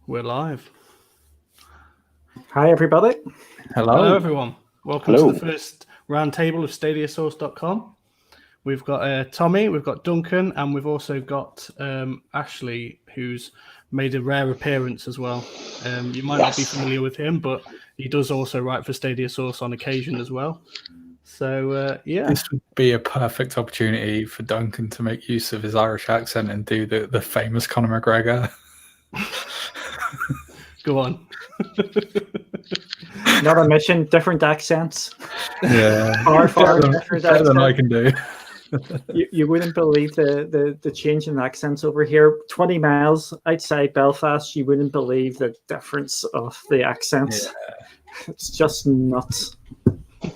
We're live. Hi, everybody. Hello, everyone. Welcome Hello. to the first roundtable of StadiaSource.com. We've got Tommy, we've got Duncan, and we've also got Ashley, who's made a rare appearance as well. You might not be familiar with him, but he does also write for Stadia Source on occasion as well. So, yeah. This would be a perfect opportunity for Duncan to make use of his Irish accent and do the famous Conor McGregor. Go on. Not a mission, different accents. Yeah, far better different than I accents. can do. You wouldn't believe the change in accents over here. 20 miles outside Belfast, you wouldn't believe the difference of the accents. Yeah. It's just nuts.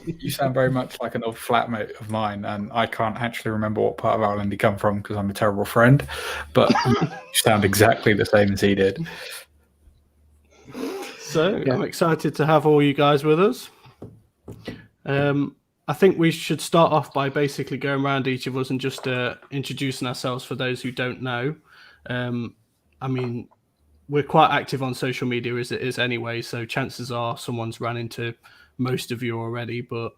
You sound very much like an old flatmate of mine, and I can't actually remember what part of Ireland you come from because I'm a terrible friend, but you sound exactly the same as he did. So, I'm excited to have all you guys with us. I think we should start off by basically going around each of us and just introducing ourselves for those who don't know. I mean, we're quite active on social media as it is anyway, so chances are someone's ran into most of you already. But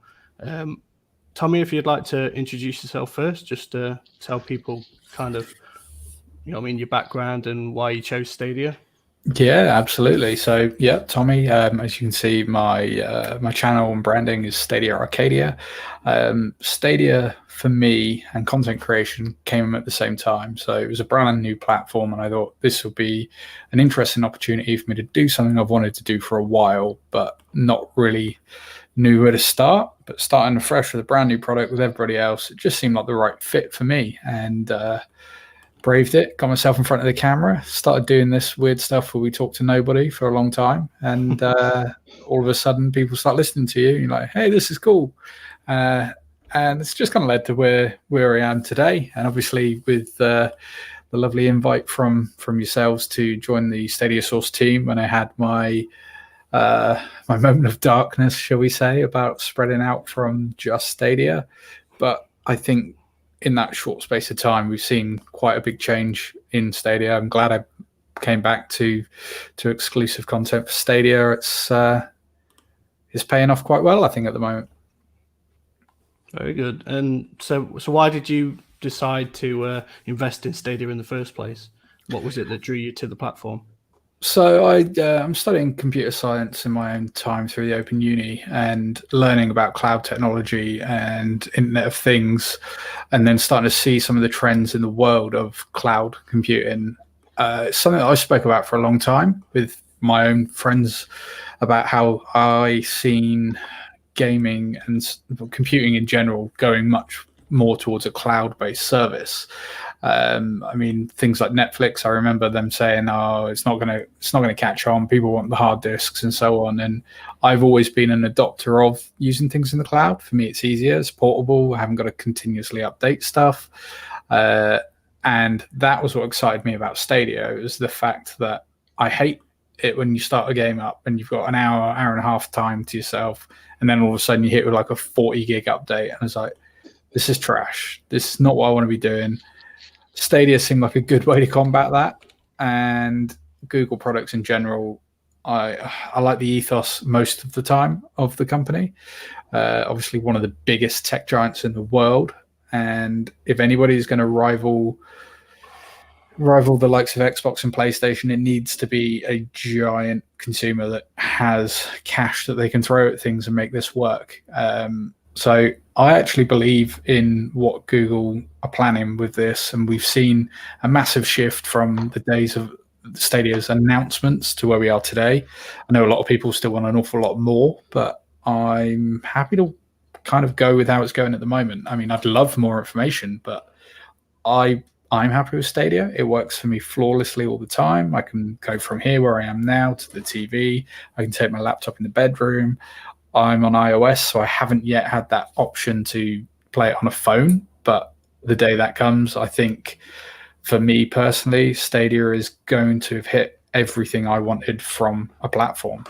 Tommy, if you'd like to introduce yourself first, just to tell people kind of, your background and why you chose Stadia. Yeah, absolutely. So, yeah, Tommy, as you can see, my channel and branding is Stadia Arcadia. Stadia, for me, and content creation came at the same time. So it was a brand new platform, and I thought this would be an interesting opportunity for me to do something I've wanted to do for a while, but not really knew where to start. But starting afresh with a brand new product with everybody else, it just seemed like the right fit for me. And braved it, got myself in front of the camera, started doing this weird stuff where we talk to nobody for a long time, and all of a sudden people start listening to you. You're like, hey, this is cool. And it's just kind of led to where I am today. And obviously with the lovely invite from yourselves to join the Stadia Source team when I had my moment of darkness, shall we say, about spreading out from just Stadia. But I think in that short space of time, we've seen quite a big change in Stadia. I'm glad I came back to exclusive content for Stadia. It's paying off quite well, I think, at the moment. Very good. And so why did you decide to invest in Stadia in the first place? What was it that drew you to the platform? So I'm studying computer science in my own time through the Open Uni and learning about cloud technology and Internet of Things, and then starting to see some of the trends in the world of cloud computing. It's something that I spoke about for a long time with my own friends about how I seen gaming and computing in general going much more towards a cloud-based service. I mean, things like Netflix, I remember them saying, oh, it's not gonna catch on, people want the hard disks and so on. And I've always been an adopter of using things in the cloud. For me, it's easier, it's portable, I haven't got to continuously update stuff. And that was what excited me about Stadia. It was the fact that I hate it when you start a game up and you've got an hour and a half time to yourself, and then all of a sudden you hit with like a 40 gig update, and it's like, this is trash. This is not what I want to be doing. Stadia seemed like a good way to combat that, and Google products in general, I like the ethos most of the time of the company. Obviously one of the biggest tech giants in the world, and if anybody is going to rival the likes of Xbox and PlayStation, it needs to be a giant consumer that has cash that they can throw at things and make this work. So I actually believe in what Google are planning with this, and we've seen a massive shift from the days of Stadia's announcements to where we are today. I know a lot of people still want an awful lot more, but I'm happy to kind of go with how it's going at the moment. I mean, I'd love more information, but I'm happy with Stadia. It works for me flawlessly all the time. I can go from here where I am now to the TV. I can take my laptop in the bedroom. I'm on iOS, so I haven't yet had that option to play it on a phone. But the day that comes, I think for me personally, Stadia is going to have hit everything I wanted from a platform.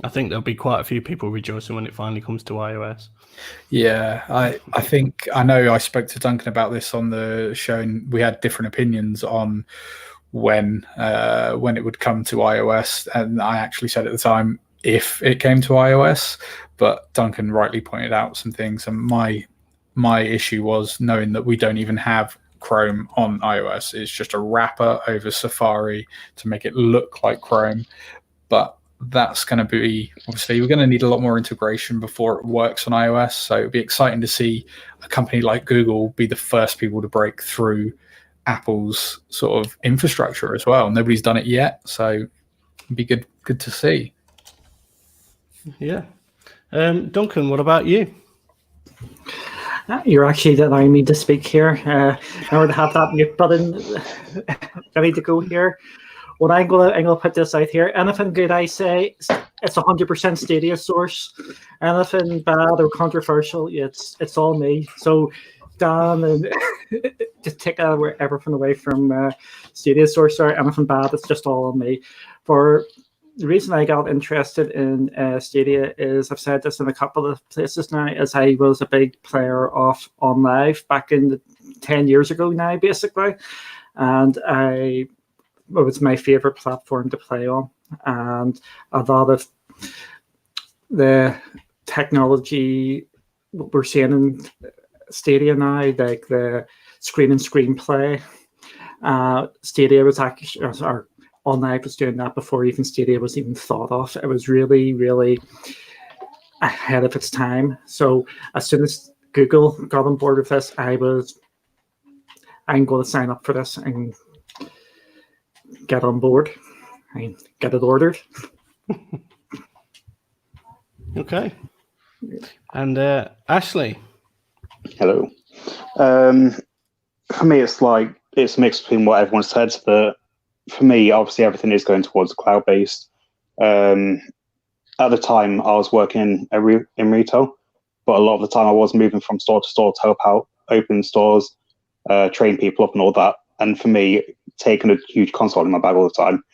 I think there'll be quite a few people rejoicing when it finally comes to iOS. Yeah, I think, I know I spoke to Duncan about this on the show, and we had different opinions on when it would come to iOS, and I actually said at the time if it came to iOS, but Duncan rightly pointed out some things, and my issue was knowing that we don't even have Chrome on iOS. It's just a wrapper over Safari to make it look like Chrome, but that's going to be, obviously, we're going to need a lot more integration before it works on iOS. So it'd be exciting to see a company like Google be the first people to break through Apple's sort of infrastructure as well. Nobody's done it yet, so it'd be good to see. Yeah. Duncan, what about you? You're actually allowing me to speak here. I already have that mute button ready to go here. What I'm gonna put this out here. Anything good I say, it's 100% Stadia Source. Anything bad or controversial, it's all me. So Dan, and just take everything away from Stadia Source or anything bad. It's just all on me. For the reason I got interested in Stadia is, I've said this in a couple of places now, as I was a big player of OnLive back in 10 years ago now, basically, and it was my favorite platform to play on, and a lot of the technology we're seeing in Stadia now, like the screen and screenplay, Stadia was actually, or OnLive was doing that before even Stadia was even thought of. It was really, really ahead of its time. So as soon as Google got on board with this, I'm going to sign up for this and get on board and get it ordered. Okay. And Ashley. Hello. For me, it's a mix between what everyone said, but for me, obviously, everything is going towards cloud-based. At the time, I was working in retail, but a lot of the time I was moving from store to store to help out, open stores, train people up and all that. And for me, taking a huge console in my bag all the time,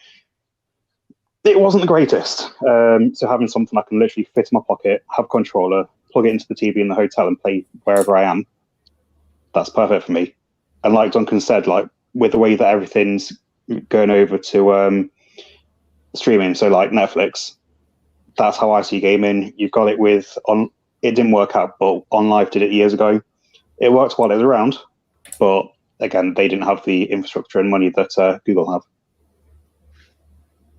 it wasn't the greatest. So having something I can literally fit in my pocket, have a controller, plug it into the TV in the hotel and play wherever I am, that's perfect for me. And like Duncan said, like with the way that everything's going over to streaming, so like Netflix, that's how I see gaming. You've got it it didn't work out, but OnLive did it years ago. It worked while it was around, but again, they didn't have the infrastructure and money that Google have.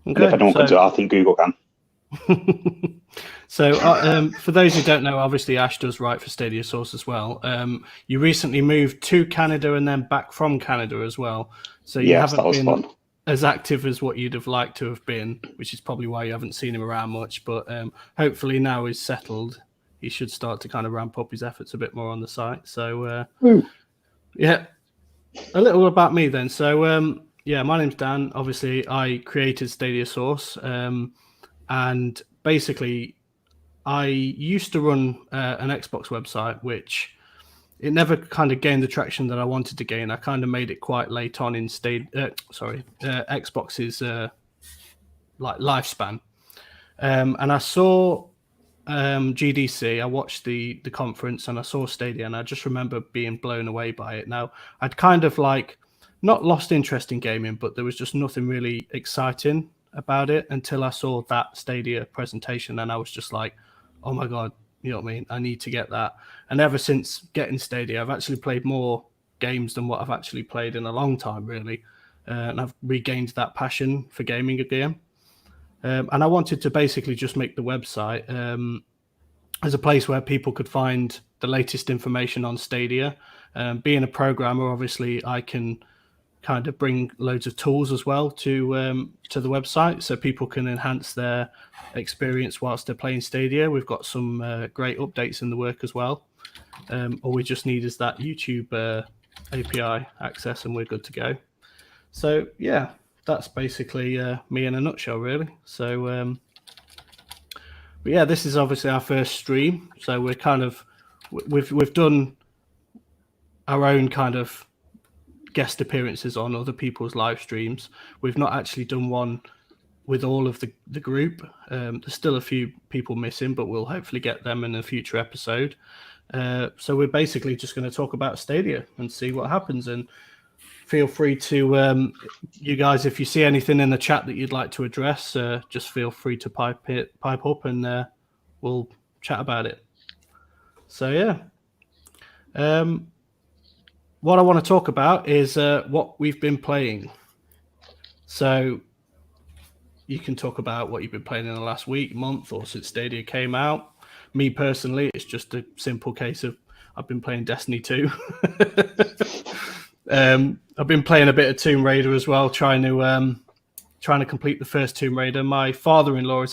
Okay, and if anyone can do it, I think Google can. So for those who don't know, obviously Ash does write for Stadia Source as well. You recently moved to Canada and then back from Canada as well. So you haven't been fun. As active as what you'd have liked to have been, which is probably why you haven't seen him around much. But hopefully now he's settled, he should start to kind of ramp up his efforts a bit more on the site. So yeah, a little about me then. So yeah, my name's Dan. Obviously, I created Stadia Source. And basically, I used to run an Xbox website, which it never kind of gained the traction that I wanted to gain. I kind of made it quite late on in Xbox's like lifespan. And I saw GDC. I watched the conference and I saw Stadia, and I just remember being blown away by it. Now, I'd kind of like not lost interest in gaming, but there was just nothing really exciting about it until I saw that Stadia presentation, and I was just like, oh my god, you know what I mean, I need to get that. And ever since getting Stadia, I've actually played more games than what I've actually played in a long time, really, and I've regained that passion for gaming again. And I wanted to basically just make the website as a place where people could find the latest information on Stadia. Being a programmer, obviously I can kind of bring loads of tools as well to the website, so people can enhance their experience whilst they're playing Stadia. We've got some great updates in the work as well. All we just need is that YouTube API access, and we're good to go. So yeah, that's basically me in a nutshell, really. So but yeah, this is obviously our first stream, so we're kind of we've done our own kind of guest appearances on other people's live streams. We've not actually done one with all of the group. There's still a few people missing, but we'll hopefully get them in a future episode. So we're basically just going to talk about Stadia and see what happens. And feel free to, you guys, if you see anything in the chat that you'd like to address, just feel free to pipe up and we'll chat about it. So, yeah. What I want to talk about is what we've been playing. So you can talk about what you've been playing in the last week, month, or since Stadia came out. Me personally, it's just a simple case of I've been playing Destiny 2. I've been playing a bit of Tomb Raider as well, trying to complete the first Tomb Raider. My father-in-law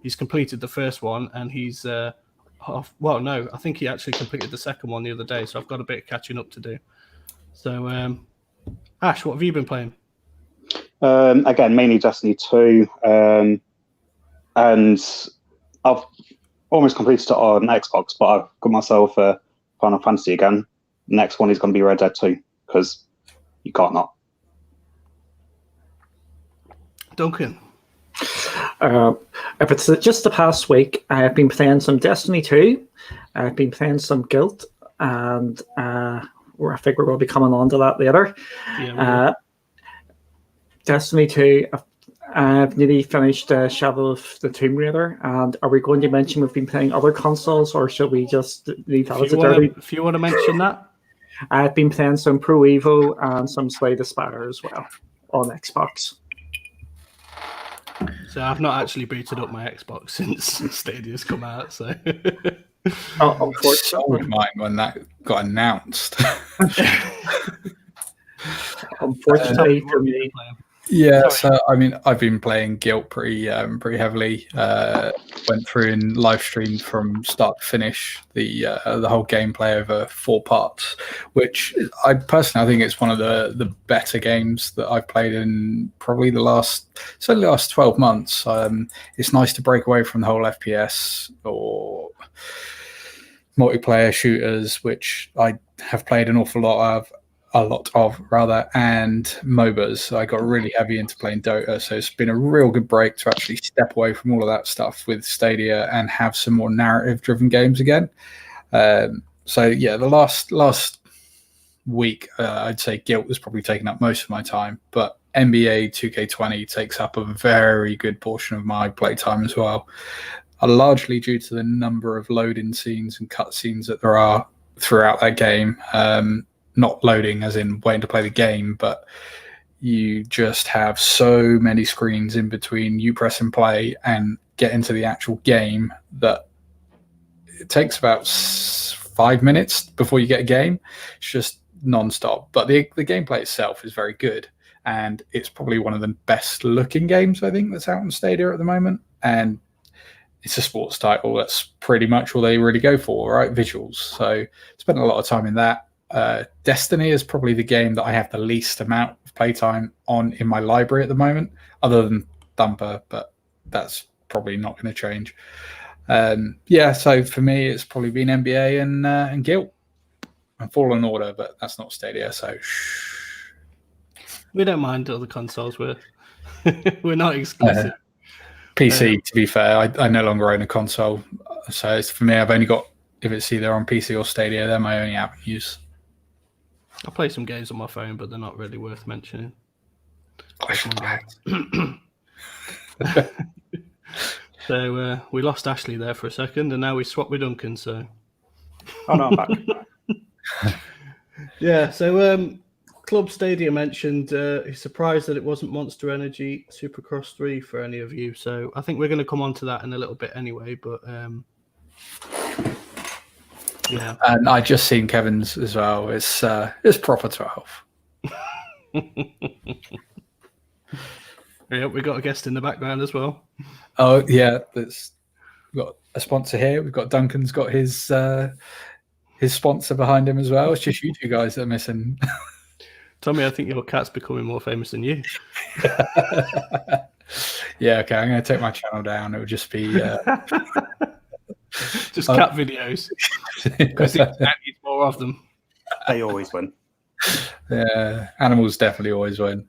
he's completed the first one, and he's well, no, I think he actually completed the second one the other day, so I've got a bit of catching up to do. So, Ash, what have you been playing? Again, mainly Destiny 2, and I've almost completed it on Xbox, but I've got myself a Final Fantasy again. The next one is going to be Red Dead 2, because you can't not. If Duncan? it's just the past week, I've been playing some Destiny 2, I've been playing some Guilt, and I think we're going to be coming on to that later. Yeah, Destiny 2, I've nearly finished Shadow of the Tomb Raider, and are we going to mention we've been playing other consoles, or should we just leave that as a dirty? If you want to mention that. I've been playing some Pro Evo and some Slay the Spire as well on Xbox. So I've not actually booted up my Xbox since Stadia's come out. So Sold mine when that got announced. Unfortunately for me. Yeah, so I mean, I've been playing Guilt pretty heavily. Went through and live streamed from start to finish the whole gameplay over 4 parts, which I personally think it's one of the better games that I've played in probably the last 12 months. It's nice to break away from the whole FPS or multiplayer shooters, which I have played an awful lot of, and MOBAs. I got really heavy into playing Dota, so it's been a real good break to actually step away from all of that stuff with Stadia and have some more narrative-driven games again. So yeah, the last week, I'd say Guilt has probably taken up most of my time, but NBA 2K20 takes up a very good portion of my playtime as well, largely due to the number of loading scenes and cutscenes that there are throughout that game. Not loading as in waiting to play the game, but you just have so many screens in between you press and play and get into the actual game that it takes about 5 minutes before you get a game. It's just non-stop. But the gameplay itself is very good, and it's probably one of the best looking games I think that's out on Stadia at the moment. And it's a sports title. That's pretty much all they really go for, right? Visuals. So spent a lot of time in that. Destiny is probably the game that I have the least amount of playtime on in my library at the moment, other than Thumper, but that's probably not going to change. Yeah, so for me, it's probably been NBA and Guilt and Fallen Order, but that's not Stadia, so we don't mind other consoles. We're not exclusive. PC, to be fair, I no longer own a console, so for me, I've only got, if it's either on PC or Stadia, they're my only avenues. I play some games on my phone, but they're not really worth mentioning. So we lost Ashley there for a second, and now we swapped with Duncan. So, oh no, I'm back. Yeah. So Club Stadia mentioned he's surprised that it wasn't Monster Energy Supercross 3 for any of you. So I think we're going to come on to that in a little bit anyway. But yeah, and I just seen Kevin's as well. It's proper 12. Yeah, we got a guest in the background as well. Oh yeah, we've got a sponsor here. We've got Duncan's got his sponsor behind him as well. It's just you two guys that are missing. Tommy, I think your cat's becoming more famous than you. Yeah, okay. I'm going to take my channel down. It would just be just cat videos because he needs more of them. They always win. Yeah, animals definitely always win.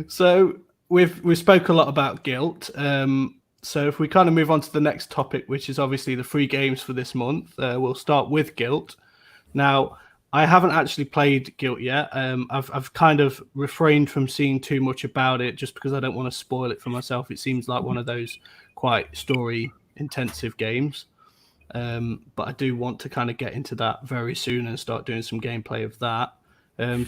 So we spoke a lot about Guilt. So if we kind of move on to the next topic, which is obviously the free games for this month, we'll start with Guilt. Now, I haven't actually played Guilt yet. I've kind of refrained from seeing too much about it just because I don't want to spoil it for myself. It seems like one of those quite story-intensive games. But I do want to kind of get into that very soon and start doing some gameplay of that.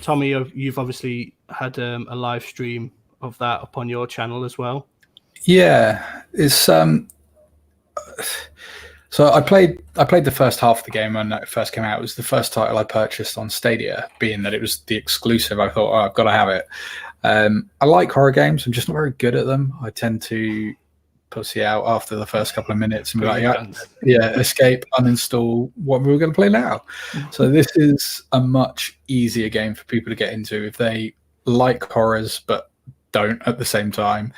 Tommy, you've obviously had a live stream of that up on your channel as well. Yeah, it's so I played the first half of the game when it first came out. It was the first title I purchased on Stadia, being that it was the exclusive. I thought, I've got to have it. I like horror games. I'm just not very good at them. I tend to pussy out after the first couple of minutes and be like, escape, uninstall. What we're going to play now? So this is a much easier game for people to get into if they like horrors but don't at the same time.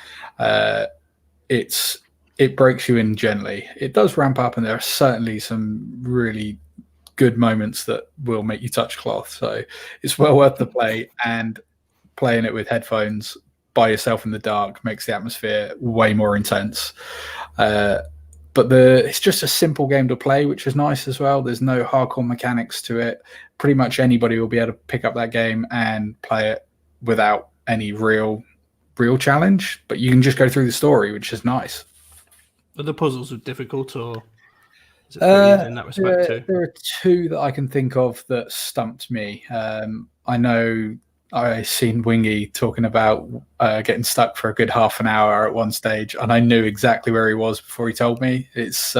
It breaks you in gently. It does ramp up, and there are certainly some really good moments that will make you touch cloth. So it's well worth the play, and playing it with headphones by yourself in the dark makes the atmosphere way more intense. But it's just a simple game to play, which is nice as well. There's no hardcore mechanics to it. Pretty much anybody will be able to pick up that game and play it without any real challenge, but you can just go through the story, which is nice. Are the puzzles difficult, or is it pretty easy in that respect too? There are two that I can think of that stumped me. I know I've seen Wingy talking about getting stuck for a good half an hour at one stage, and I knew exactly where he was before he told me. It's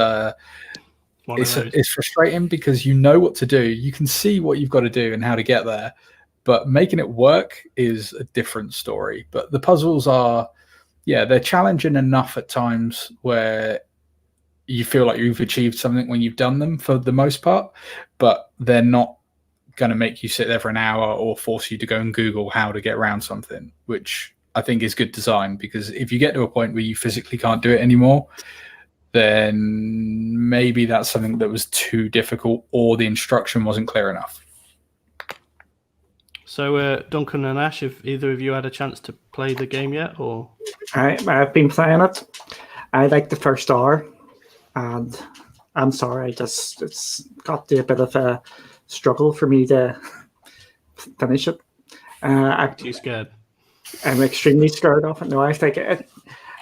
frustrating because you know what to do. You can see what you've got to do and how to get there, but making it work is a different story. But the puzzles are, they're challenging enough at times where you feel like you've achieved something when you've done them for the most part, but they're not going to make you sit there for an hour or force you to go and Google how to get around something, which I think is good design, because if you get to a point where you physically can't do it anymore, then maybe that's something that was too difficult or the instruction wasn't clear enough. So, Duncan and Ash, have either of you had a chance to play the game yet? Or I've been playing it. I like the first hour, and I'm sorry, it's got to be a bit of a struggle for me to finish it. Are you scared? I'm extremely scared of it. No, I think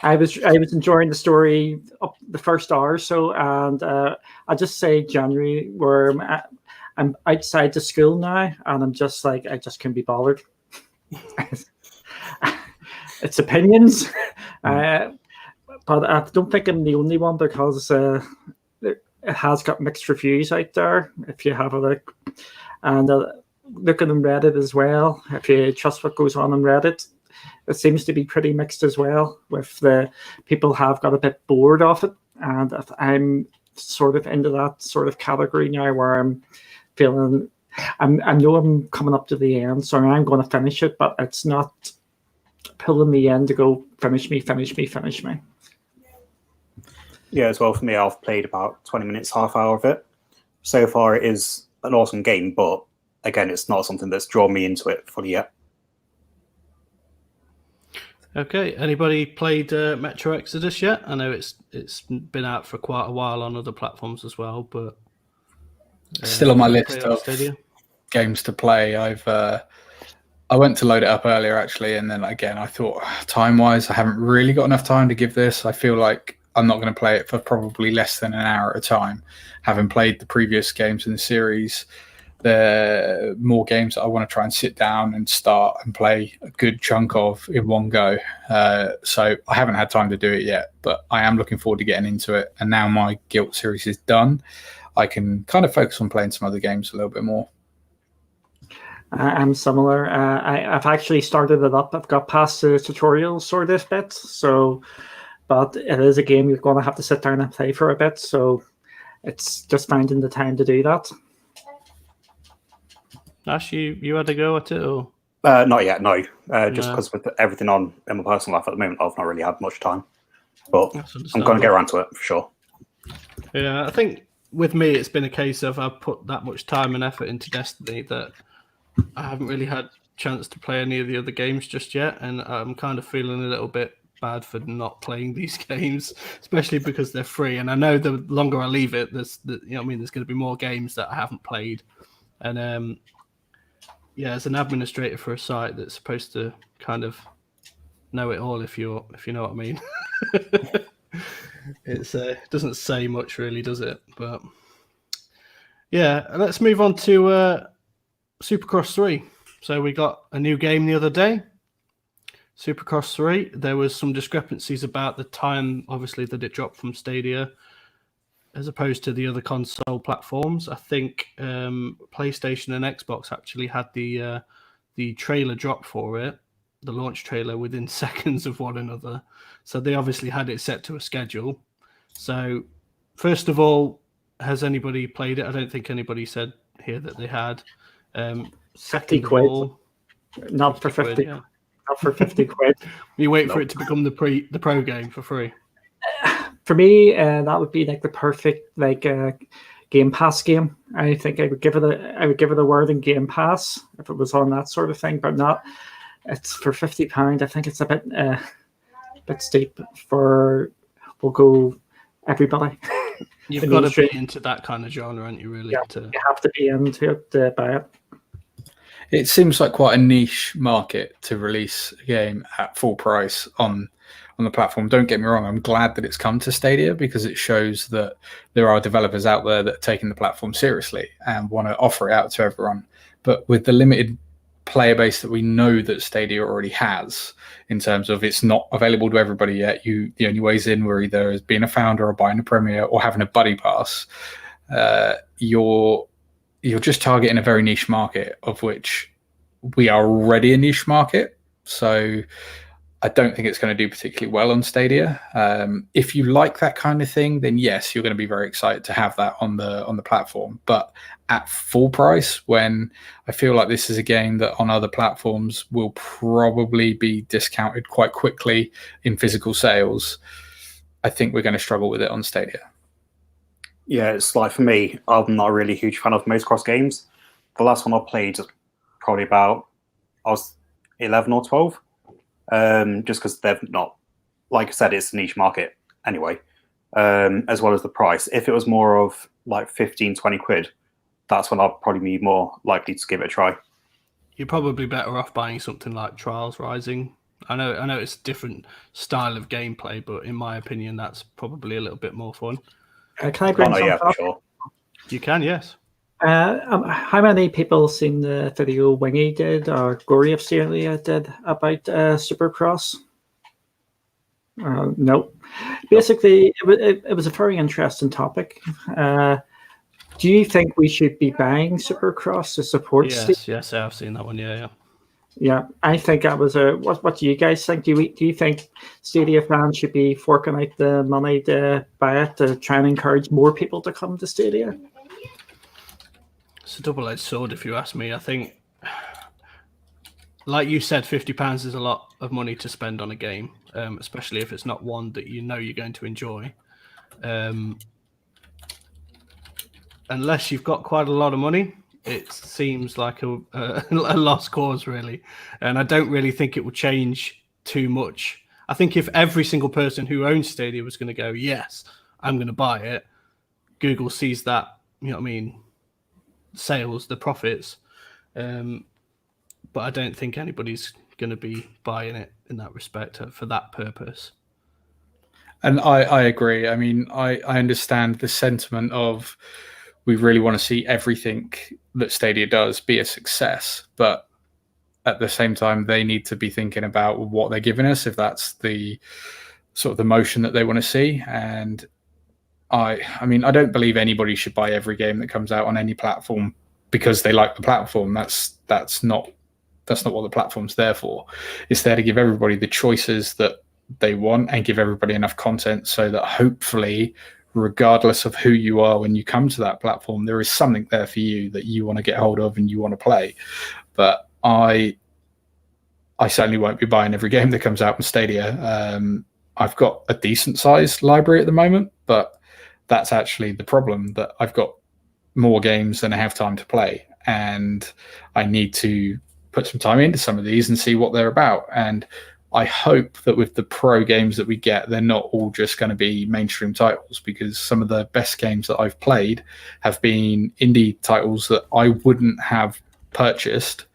I was enjoying the story up the first hour or so, and I'll just say January, where I'm outside the school now, and I'm just like, I just can't be bothered. It's opinions, but I don't think I'm the only one, because it has got mixed reviews out there. If you have a look, and looking on Reddit as well, if you trust what goes on Reddit, it seems to be pretty mixed as well. With the people have got a bit bored of it, and I'm sort of into that sort of category now, where I'm feeling, I know I'm coming up to the end, so I'm going to finish it, but it's not pulling me in to go finish me. Yeah, as well for me, I've played about 20 minutes, half hour of it. So far, it is an awesome game, but again, it's not something that's drawn me into it fully yet. Okay, anybody played Metro Exodus yet? I know it's been out for quite a while on other platforms as well, but still on my list of games to play. I went to load it up earlier actually, and then again I thought, time-wise, I haven't really got enough time to give this. I feel like I'm not going to play it for probably less than an hour at a time. Having played the previous games in the series, there are more games that I want to try and sit down and start and play a good chunk of in one go. So I haven't had time to do it yet, but I am looking forward to getting into it. And now my Guilt series is done, I can kind of focus on playing some other games a little bit more. I'm similar. I've actually started it up. I've got past the tutorial sort of bit. So, but it is a game you're going to have to sit down and play for a bit. So it's just finding the time to do that. Ash, you had a go at it, or? Not yet, no. Just because with everything on in my personal life at the moment, I've not really had much time. But I'm going to get around to it for sure. Yeah, I think with me, it's been a case of I've put that much time and effort into Destiny that I haven't really had a chance to play any of the other games just yet, and I'm kind of feeling a little bit bad for not playing these games, especially because they're free. And I know the longer I leave it, there's going to be more games that I haven't played, And yeah, as an administrator for a site that's supposed to kind of know it all, if you know what I mean, it doesn't say much really, does it? But yeah, let's move on to Supercross 3. So we got a new game the other day, Supercross 3. There was some discrepancies about the time, obviously, that it dropped from Stadia as opposed to the other console platforms. I think PlayStation and Xbox actually had the trailer drop for it, the launch trailer, within seconds of one another. So they obviously had it set to a schedule. So first of all, has anybody played it? I don't think anybody said here that they had. 50 quid. Not for 50. Yeah. Not for 50 quid. You wait for it to become the pro game for free. For me, that would be like the perfect Game Pass game. I think I would give it a word in Game Pass if it was on that sort of thing, but not. It's for £50. I think it's a bit steep for. We'll go everybody. You've got to be into that kind of genre, aren't you? Really, yeah, you have to be into it to buy it. It seems like quite a niche market to release a game at full price on the platform. Don't get me wrong, I'm glad that it's come to Stadia because it shows that there are developers out there that are taking the platform seriously and want to offer it out to everyone. But with the limited player base that we know that Stadia already has, in terms of it's not available to everybody yet, the only ways in were either as being a founder or buying a Premier or having a buddy pass. You're just targeting a very niche market, of which we are already a niche market. So I don't think it's going to do particularly well on Stadia. If you like that kind of thing, then yes, you're going to be very excited to have that on the platform. But at full price, when I feel like this is a game that on other platforms will probably be discounted quite quickly in physical sales, I think we're going to struggle with it on Stadia. Yeah, it's like, for me, I'm not really a huge fan of motocross games. The last one I played was probably I was 11 or 12. Just because they're not, like I said, it's a niche market anyway, as well as the price. If it was more of like 15, 20 quid, that's when I'd probably be more likely to give it a try. You're probably better off buying something like Trials Rising. I know it's a different style of gameplay, but in my opinion, that's probably a little bit more fun. Can I bring something up? Sure. You can, yes. How many people seen the video Wingy did or Gory of Celia did about Supercross? No. Basically, it was a very interesting topic. Do you think we should be buying Supercross to support? Yes, I've seen that one. Yeah. Yeah, I think that was a. What do you guys think? Do you think Stadia fans should be forking out the money to buy it to try and encourage more people to come to Stadia? It's a double-edged sword, if you ask me. I think, like you said, £50 is a lot of money to spend on a game, especially if it's not one that you know you're going to enjoy. Unless you've got quite a lot of money, it seems like a lost cause, really. And I don't really think it will change too much. I think if every single person who owns Stadia was going to go, yes, I'm going to buy it, Google sees that, you know what I mean, sales, the profits, but I don't think anybody's going to be buying it in that respect for that purpose. And I agree. I mean, I understand the sentiment of we really want to see everything that Stadia does be a success, but at the same time, they need to be thinking about what they're giving us, if that's the sort of the motion that they want to see. And I mean, I don't believe anybody should buy every game that comes out on any platform because they like the platform. That's not what the platform's there for. It's there to give everybody the choices that they want and give everybody enough content so that hopefully, regardless of who you are when you come to that platform, there is something there for you that you want to get hold of and you want to play. But I certainly won't be buying every game that comes out on Stadia. I've got a decent sized library at the moment, but that's actually the problem, that I've got more games than I have time to play, and I need to put some time into some of these and see what they're about. And I hope that with the pro games that we get, they're not all just going to be mainstream titles, because some of the best games that I've played have been indie titles that I wouldn't have purchased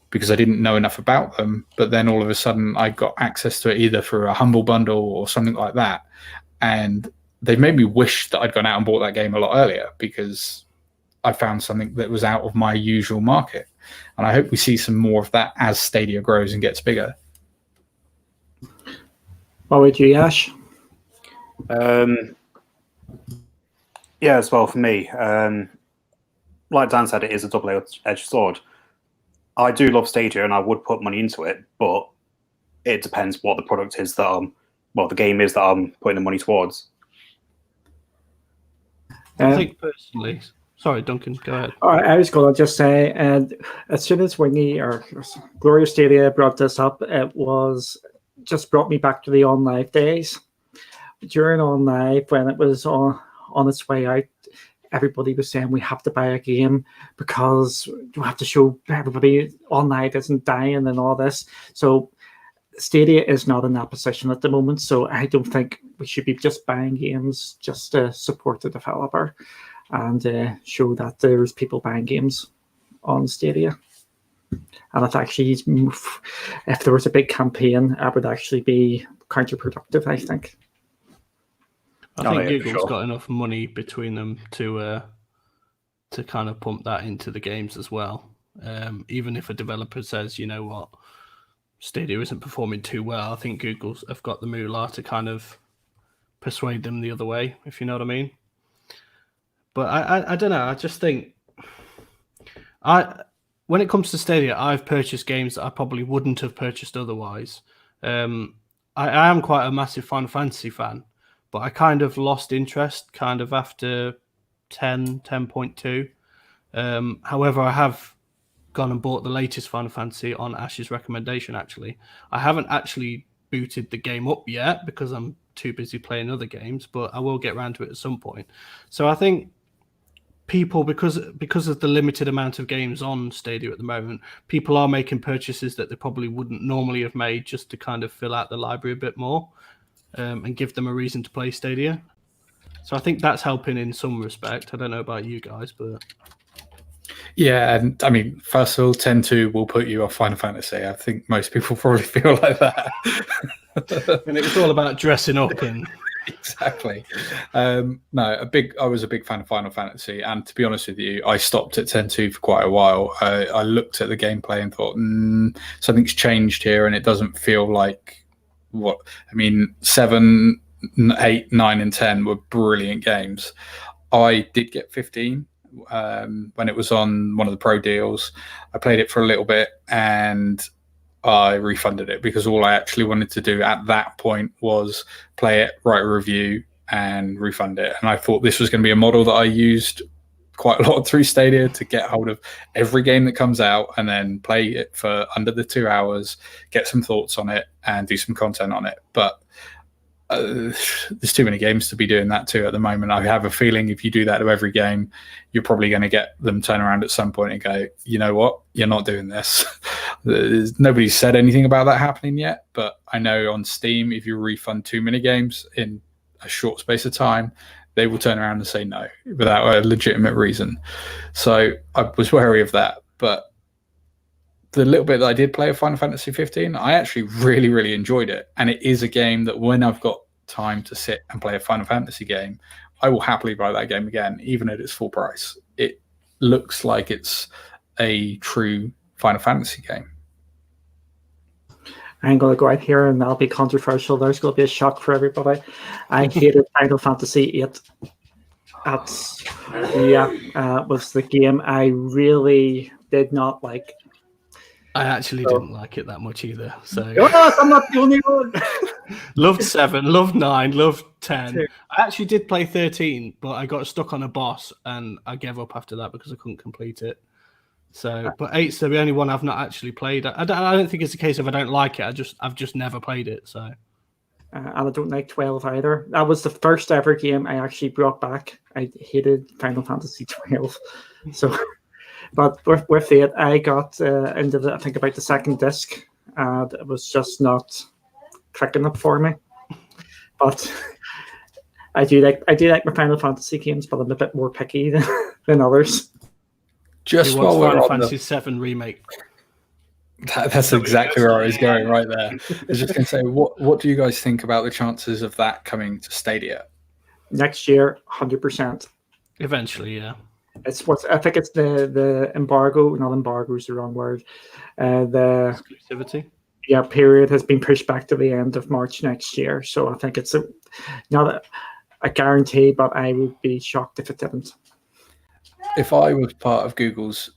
because I didn't know enough about them. But then all of a sudden I got access to it either through a Humble Bundle or something like that. And they made me wish that I'd gone out and bought that game a lot earlier, because I found something that was out of my usual market. And I hope we see some more of that as Stadia grows and gets bigger. What would you, Ash? Yeah, as well for me. Like Dan said, it is a double-edged sword. I do love Stadia, and I would put money into it, but it depends what the product is that the game is that I'm putting the money towards. I think personally. Sorry, Duncan, go ahead. I was going to just say, as soon as Wingy or Gloria Stadia brought this up, it was just brought me back to the On Live days. During On Live, when it was on its way out, everybody was saying we have to buy a game because we have to show everybody On Live isn't dying and all this. So Stadia is not in that position at the moment. So I don't think we should be just buying games just to support the developer and show that there's people buying games on Stadia. And if there was a big campaign, it would actually be counterproductive, I think. I think Google's got enough money between them to kind of pump that into the games as well. Even if a developer says, you know what, Stadia isn't performing too well, I think Google's have got the moolah to kind of persuade them the other way, if you know what I mean. But I don't know. I just think when it comes to Stadia, I've purchased games that I probably wouldn't have purchased otherwise. I am quite a massive Final Fantasy fan, but I kind of lost interest kind of after 10.2. However, I have gone and bought the latest Final Fantasy on Ash's recommendation, actually. I haven't actually booted the game up yet because I'm too busy playing other games, but I will get around to it at some point. So I think people, because of the limited amount of games on Stadia at the moment, people are making purchases that they probably wouldn't normally have made just to kind of fill out the library a bit more and give them a reason to play Stadia. So I think that's helping in some respect. I don't know about you guys, but... Yeah, and I mean, first of all, 10.2 will put you off Final Fantasy. I think most people probably feel like that. And it was all about dressing up and... Exactly. I was a big fan of Final Fantasy, and to be honest with you, I stopped at 10.2 for quite a while. I looked at the gameplay and thought, something's changed here, and it doesn't feel like what... I mean, 7, 8, 9, and 10 were brilliant games. I did get 15 when it was on one of the pro deals. I played it for a little bit, and I refunded it because all I actually wanted to do at that point was play it, write a review, and refund it. And I thought this was going to be a model that I used quite a lot through Stadia to get hold of every game that comes out and then play it for under the 2 hours, get some thoughts on it, and do some content on it. But there's too many games to be doing that to at the moment. I have a feeling if you do that to every game, you're probably going to get them turn around at some point and go, you know what, you're not doing this. Nobody's said anything about that happening yet, but I know on Steam, if you refund too many games in a short space of time, they will turn around and say no without a legitimate reason. So I was wary of that. But the little bit that I did play of Final Fantasy 15, I actually really, really enjoyed it. And it is a game that when I've got time to sit and play a Final Fantasy game, I will happily buy that game again, even at its full price. It looks like it's a true Final Fantasy game. I'm going to go out here and that'll be controversial. There's going to be a shock for everybody. I hated Final Fantasy 8. Was the game I really did not like. I actually didn't like it that much either. So I'm not the only one. Loved 7, loved 9, loved 10. I actually did play 13, but I got stuck on a boss and I gave up after that because I couldn't complete it. So, but 8's the only one I've not actually played. I don't think it's a case of I don't like it. I've just never played it. So, and I don't like 12 either. That was the first ever game I actually brought back. I hated Final Fantasy 12. So. But with it, I got into I think about the second disc, and it was just not clicking it for me. But I do like my Final Fantasy games, but I'm a bit more picky than others. Just He while wants we're Final on Fantasy VII remake. that's exactly where I was going right there. I was just going to say, what do you guys think about the chances of that coming to Stadia? Next year, 100%. Eventually, yeah. I think it's the embargo. Not embargo is the wrong word. The Exclusivity. period has been pushed back to the end of March next year. So I think it's not a guarantee, but I would be shocked if it didn't. If I was part of Google's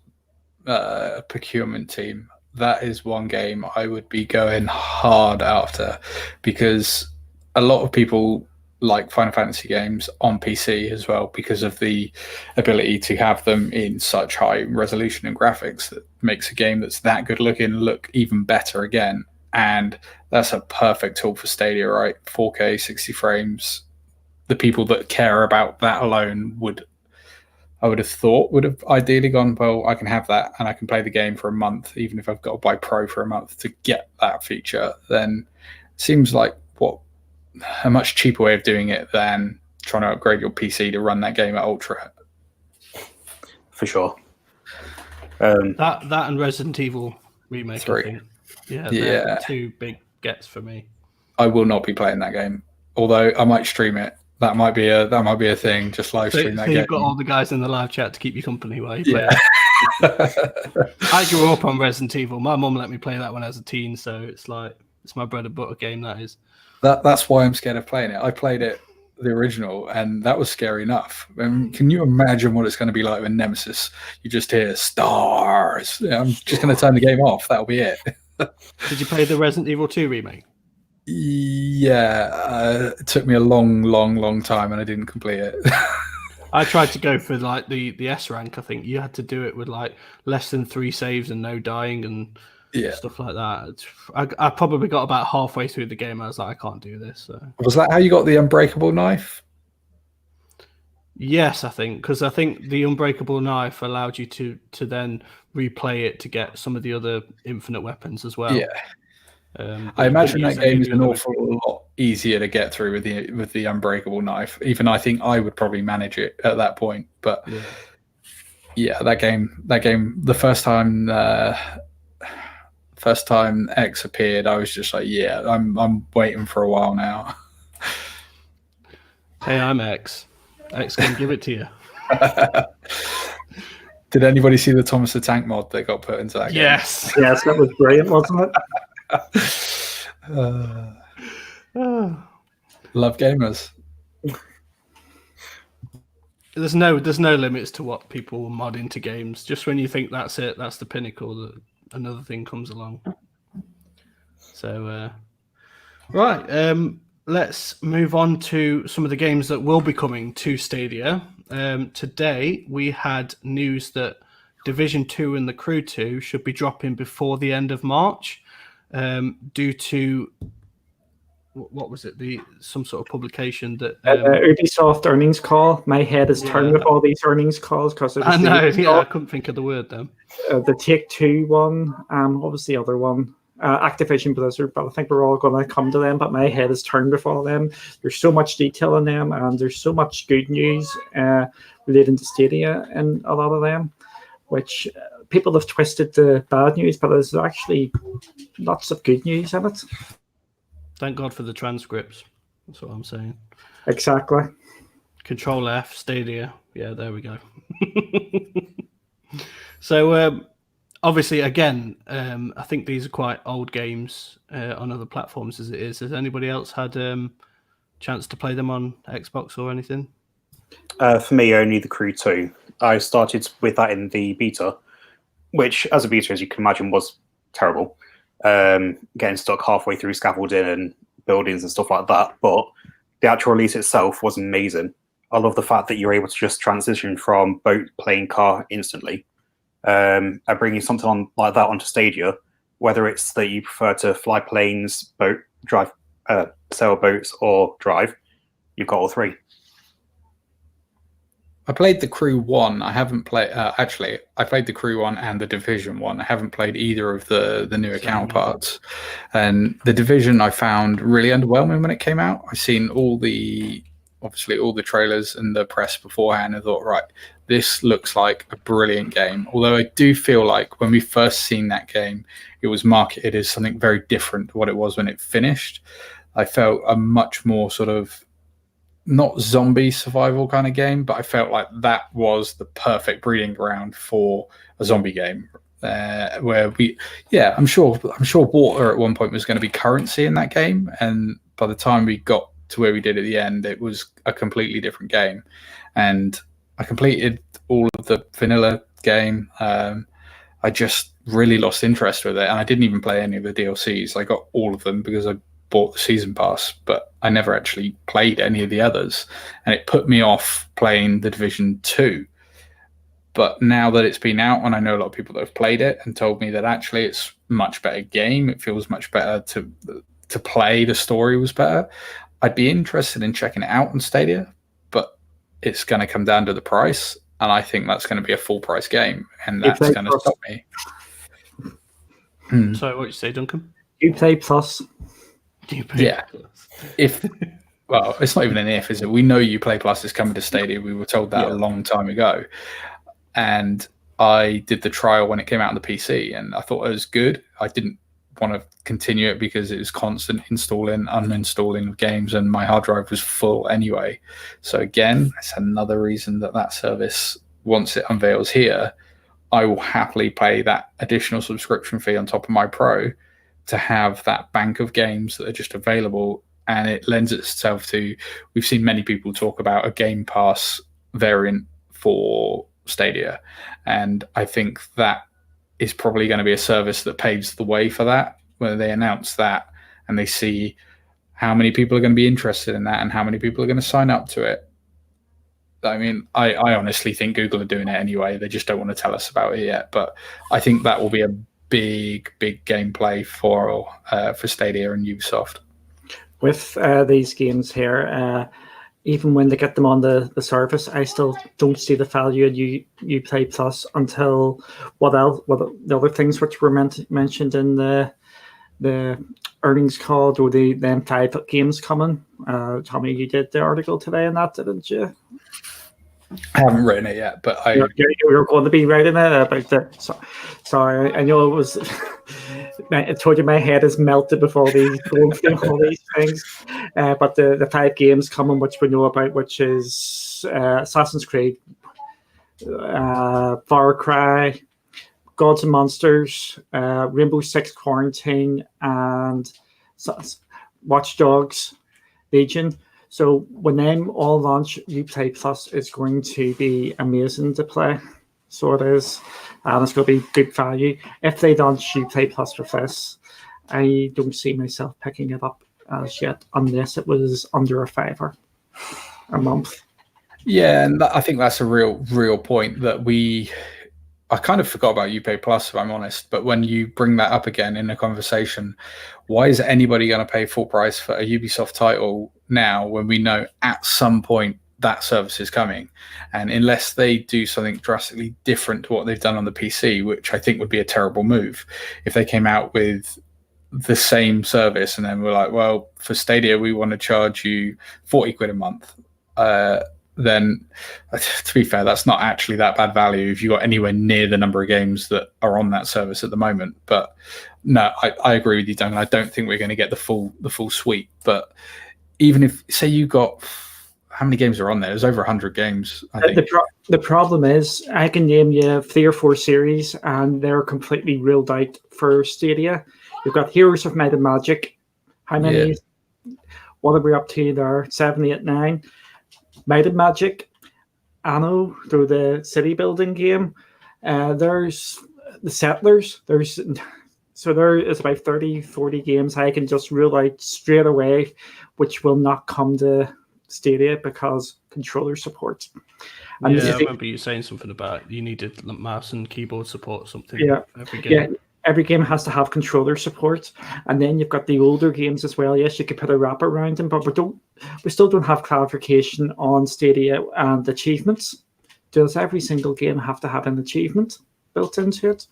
procurement team, that is one game I would be going hard after, because a lot of people like Final Fantasy games on PC as well, because of the ability to have them in such high resolution and graphics that makes a game that's that good looking look even better again. And that's a perfect tool for Stadia, right? 4K, 60 frames. The people that care about that alone would have ideally gone, well, I can have that and I can play the game for a month, even if I've got to buy Pro for a month to get that feature. Then it seems like a much cheaper way of doing it than trying to upgrade your PC to run that game at Ultra. For sure. That and Resident Evil remake, 3. I think. Yeah, they're the two big gets for me. I will not be playing that game, although I might stream it. That might be a thing. Just live stream that game. You've got all the guys in the live chat to keep you company while you play. Yeah. I grew up on Resident Evil. My mum let me play that when I was a teen, so it's my bread and butter game. That is. That's why I'm scared of playing it. I played it, the original, and that was scary enough. Can you imagine what it's going to be like when Nemesis, you just hear stars? Yeah, I'm just going to turn the game off. That'll be it. Did you play the Resident Evil 2 remake? Yeah, it took me a long time, and I didn't complete it. I tried to go for like the S rank. I think you had to do it with like less than 3 saves and no dying and stuff like that. I probably got about halfway through the game. I was like, I can't do this. So. Was that how you got the unbreakable knife? Yes, I think, because I think the unbreakable knife allowed you to then replay it to get some of the other infinite weapons as well. Yeah. I imagine that game is an awful lot easier to get through with the unbreakable knife. Even I think I would probably manage it at that point. But yeah, that game, the first time X appeared, I was just like, yeah, I'm waiting for a while now. Hey, I'm X. X can give it to you. Did anybody see the Thomas the Tank mod that got put into that game? Yes, that was brilliant, wasn't it? Love gamers. There's no limits to what people will mod into games. Just when you think that's it, that's the pinnacle, that another thing comes along. So, right, let's move on to some of the games that will be coming to Stadia. Today, we had news that Division 2 and The Crew 2 should be dropping before the end of March due to, what was it, some sort of publication that... Ubisoft earnings call. My head is turned with all these earnings calls. Because I know, I couldn't think of the word then. The Take-Two one, what was the other one? Activision Blizzard, but I think we're all going to come to them, but my head is turned with all of them. There's so much detail in them, and there's so much good news relating to Stadia in a lot of them, which people have twisted the bad news, but there's actually lots of good news in it. Thank God for the transcripts. That's what I'm saying. Exactly. Control F, Stadia. Yeah, there we go. So, obviously, again, I think these are quite old games on other platforms as it is. Has anybody else had chance to play them on Xbox or anything? For me, only The Crew 2. I started with that in the beta, which, as a beta, as you can imagine, was terrible. Getting stuck halfway through scaffolding and buildings and stuff like that. But the actual release itself was amazing. I love the fact that you're able to just transition from boat, plane, car instantly. And bringing something on like that onto Stadia, whether it's that you prefer to fly planes, drive, sail boats, or drive, you've got all three. I played the Crew 1. I haven't played. Actually, I played the Crew 1 and the Division 1. I haven't played either of the newer counterparts. And the Division I found really underwhelming when it came out. I've seen all the trailers and the press beforehand and thought, right, this looks like a brilliant game. Although I do feel like when we first seen that game, it was marketed as something very different to what it was when it finished. I felt a much more sort of not zombie survival kind of game, but I felt like that was the perfect breeding ground for a zombie game. Where I'm sure water at one point was going to be currency in that game, and by the time we got to where we did at the end, it was a completely different game. And I completed all of the vanilla game. I just really lost interest with it, and I didn't even play any of the DLCs. I got all of them because I bought the season pass, but I never actually played any of the others, and it put me off playing the Division 2. But now that it's been out, and I know a lot of people that have played it and told me that actually it's a much better game, it feels much better to play, the story was better, I'd be interested in checking it out on Stadia, but it's going to come down to the price, and I think that's going to be a full price game, and that's going to stop me. Sorry, what did you say, Duncan? Uplay Plus. Yeah. Well, it's not even an if, is it? We know Uplay Plus is coming to Stadia. We were told that a long time ago. And I did the trial when it came out on the PC, and I thought it was good. I didn't want to continue it because it was constant installing, uninstalling of games, and my hard drive was full anyway. So again, that's another reason that service, once it unveils here, I will happily pay that additional subscription fee on top of my Pro to have that bank of games that are just available. And it lends itself to, we've seen many people talk about a Game Pass variant for Stadia, and I think that is probably going to be a service that paves the way for that, where they announce that and they see how many people are going to be interested in that and how many people are going to sign up to it. I mean, I honestly think Google are doing it anyway. They just don't want to tell us about it yet, but I think that will be a big gameplay for Stadia and Ubisoft. With these games here, even when they get them on the service, I still don't see the value in Uplay Plus until what the other things which were mentioned in the earnings call, or the M5 games coming. Tommy, you did the article today on that, didn't you? I haven't written it yet, but you're going to be writing it about that. Sorry, I know it was. I told you my head is melted before going through all these things. But the 5 games coming, which we know about, which is Assassin's Creed, Far Cry, Gods and Monsters, Rainbow Six Quarantine, and Watch Dogs Legion. So when they all launch, Uplay Plus is going to be amazing to play. So it is. And it's going to be good value. If they launch Uplay Plus for this, I don't see myself picking it up as yet, unless it was under a $5 a month. Yeah, and I think that's a real point that I kind of forgot about Uplay Plus, if I'm honest. But when you bring that up again in a conversation, why is anybody going to pay full price for a Ubisoft title now when we know at some point that service is coming? And unless they do something drastically different to what they've done on the PC, which I think would be a terrible move, if they came out with the same service and then we're like, well, for Stadia, we want to charge you 40 quid a month. Then to be fair, that's not actually that bad value if you got anywhere near the number of games that are on that service at the moment. But no, I agree with you, Duncan. I don't think we're going to get the full suite. But even if, say, you got, how many games are on there? There's over 100 games, I think. The problem is, I can name you 3 or 4 series, and they're completely ruled out for Stadia. You've got Heroes of Might and Magic. How many? Yeah. What are we up to there? 7, 8, 9. Might and Magic, Anno, through the city building game. There's the Settlers. There is about 30, 40 games I can just rule out straight away, which will not come to Stadia because controller support. And I remember you saying something about you needed mouse and keyboard support or something. Yeah, every game. Yeah. Every game has to have controller support, and then you've got the older games as well. Yes, you could put a wrap around them, but we still don't have clarification on Stadia and achievements. does every single game have to have an achievement built into it?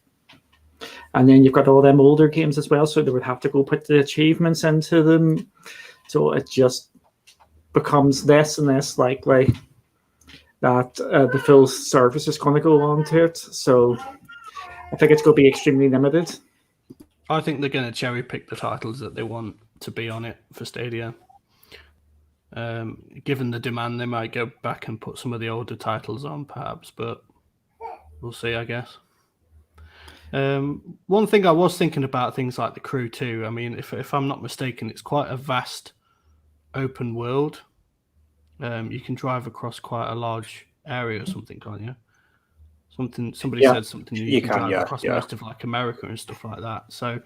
And then you've got all them older games as well, so they would have to go put the achievements into them. So it just becomes less and less likely that the full service is going to go on to it. So I think it's going to be extremely limited. I think they're going to cherry pick the titles that they want to be on it for Stadia. Given the demand, they might go back and put some of the older titles on, perhaps, but we'll see, I guess. One thing I was thinking about things like the Crew 2. I mean, if I'm not mistaken, it's quite a vast open world. You can drive across quite a large area or something, can't you? Somebody said something. You can drive across most of like America and stuff like that. So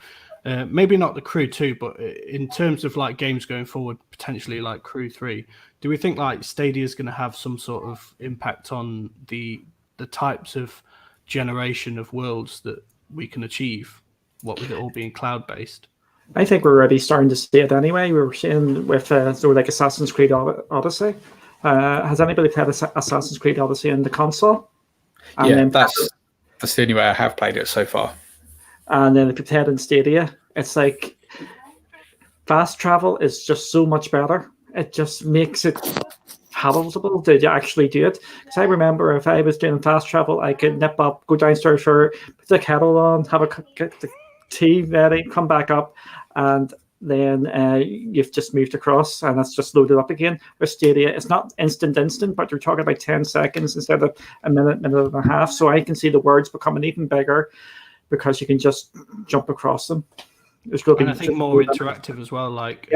maybe not the Crew 2, but in terms of like games going forward, potentially like Crew 3, do we think like Stadia is going to have some sort of impact on the types of generation of worlds that we can achieve? What with it all being cloud based? I think we're already starting to see it anyway. We were seeing with sort of like Assassin's Creed Odyssey. Has anybody played Assassin's Creed Odyssey in the console? And yeah, that's the only way I have played it so far. And then if you play it in Stadia, it's like fast travel is just so much better. It just makes it palatable to actually do it. Because I remember if I was doing fast travel, I could nip up, go downstairs, put the kettle on, get the tea ready, come back up, and then you've just moved across and it's just loaded up again. With Stadia, it's not instant, but you're talking about 10 seconds instead of a minute and a half. So I can see the words becoming even bigger because you can just jump across them. There's going to be, I think, more interactive as well. Like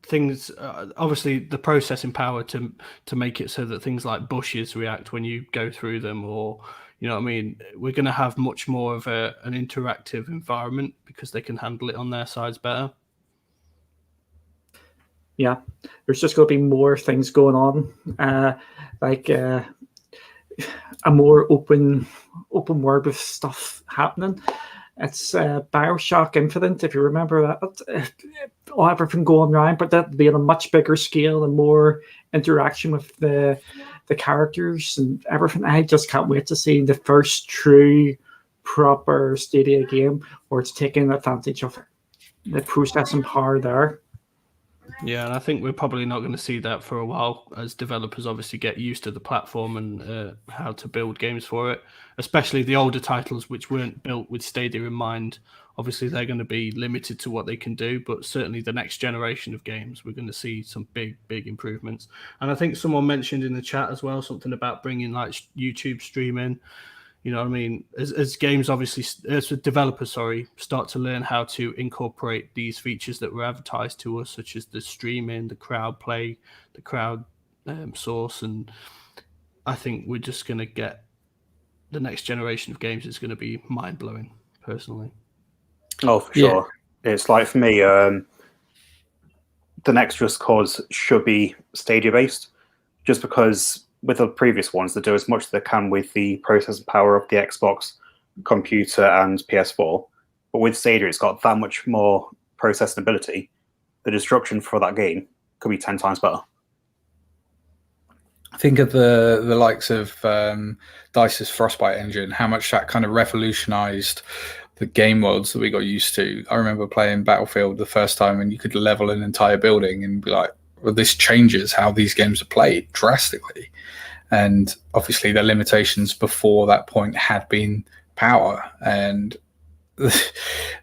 things, obviously, the processing power to make it so that things like bushes react when you go through them, or you know what I mean? We're going to have much more of an interactive environment because they can handle it on their sides better. Yeah, there's just going to be more things going on, like a more open world of stuff happening. It's Bioshock Infinite, if you remember that. Everything going around, but that being a much bigger scale and more interaction with the characters and everything. I just can't wait to see the first true, proper Stadia game where it's taking advantage of the processing power there. Yeah, and I think we're probably not going to see that for a while as developers obviously get used to the platform and how to build games for it, especially the older titles which weren't built with Stadia in mind. Obviously, they're going to be limited to what they can do, but certainly the next generation of games, we're going to see some big improvements. And I think someone mentioned in the chat as well something about bringing like YouTube streaming. You know what I mean? As games, obviously, as developers, start to learn how to incorporate these features that were advertised to us, such as the streaming, the crowd play, the crowd source. And I think we're just going to get the next generation of games is going to be mind-blowing, personally. Oh, for sure. It's like, for me, the next Just Cause should be Stadia-based, just because with the previous ones, they do as much as they can with the processing power of the Xbox, computer, and PS4. But with Stadia, it's got that much more processing ability. The destruction for that game could be 10 times better. Think of the likes of DICE's Frostbite engine, how much that kind of revolutionized the game worlds that we got used to. I remember playing Battlefield the first time and you could level an entire building and be like, well, this changes how these games are played drastically. And obviously the limitations before that point had been power, and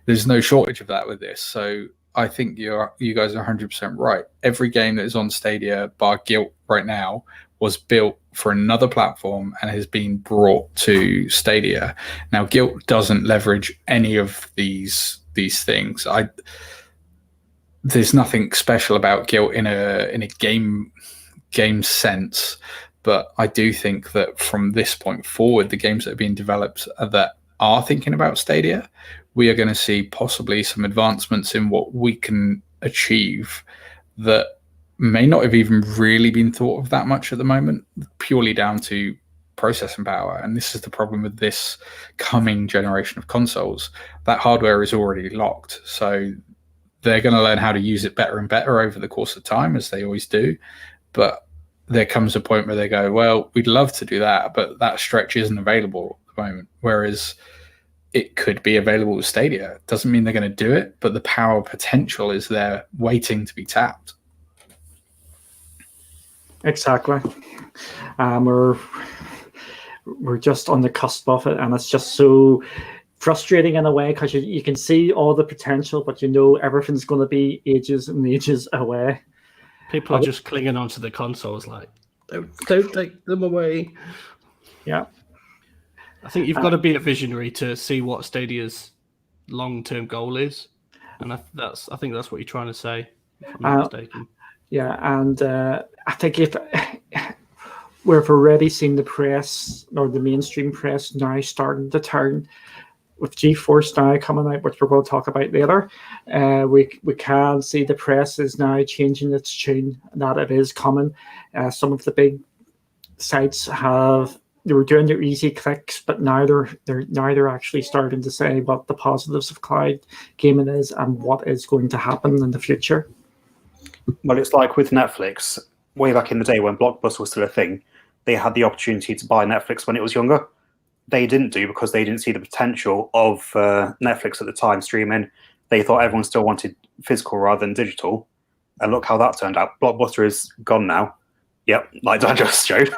there's no shortage of that with this. So I think you guys are 100% right. Every game that is on Stadia bar Guilt right now was built for another platform and has been brought to Stadia. Now Guilt doesn't leverage any of these things. There's nothing special about Guilt in a game sense, but I do think that from this point forward, the games that are being developed that are thinking about Stadia, we are going to see possibly some advancements in what we can achieve that may not have even really been thought of that much at the moment, purely down to processing power. And this is the problem with this coming generation of consoles. That hardware is already locked, so they're going to learn how to use it better and better over the course of time, as they always do. But there comes a point where they go, well, we'd love to do that, but that stretch isn't available at the moment. Whereas it could be available with Stadia. It doesn't mean they're going to do it, but the power potential is there waiting to be tapped. Exactly. We're just on the cusp of it, and it's just so frustrating in a way, because you can see all the potential, but everything's going to be ages and ages away. People are just clinging onto the consoles, like, don't take them away. Yeah. I think you've got to be a visionary to see what Stadia's long-term goal is, and I think that's what you're trying to say, if I'm not mistaken. Yeah, and I think if we've already seen the press, or the mainstream press, now starting to turn, with GeForce now coming out, which we're going to talk about later, we can see the press is now changing its tune, that it is coming. Some of the big sites they were doing their easy clicks, but now they're actually starting to say what the positives of cloud gaming is and what is going to happen in the future. Well, it's like with Netflix, way back in the day when Blockbuster was still a thing, they had the opportunity to buy Netflix when it was younger. They didn't do, because they didn't see the potential of Netflix at the time streaming. They thought everyone still wanted physical rather than digital. And look how that turned out. Blockbuster is gone now. Yep, like Dan just showed.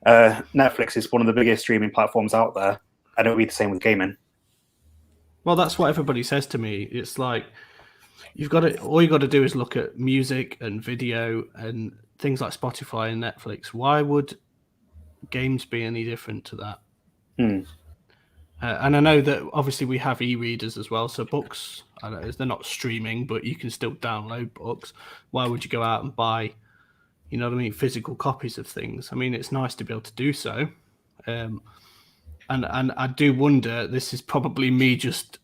Netflix is one of the biggest streaming platforms out there, and it'll be the same with gaming. Well, that's what everybody says to me. It's like, all you got to do is look at music and video and things like Spotify and Netflix. Why would games be any different to that? And I know that obviously we have e-readers as well, so books, I know they're not streaming, but you can still download books. Why would you go out and buy, physical copies of things? I mean, it's nice to be able to do so. And I do wonder, this is probably me just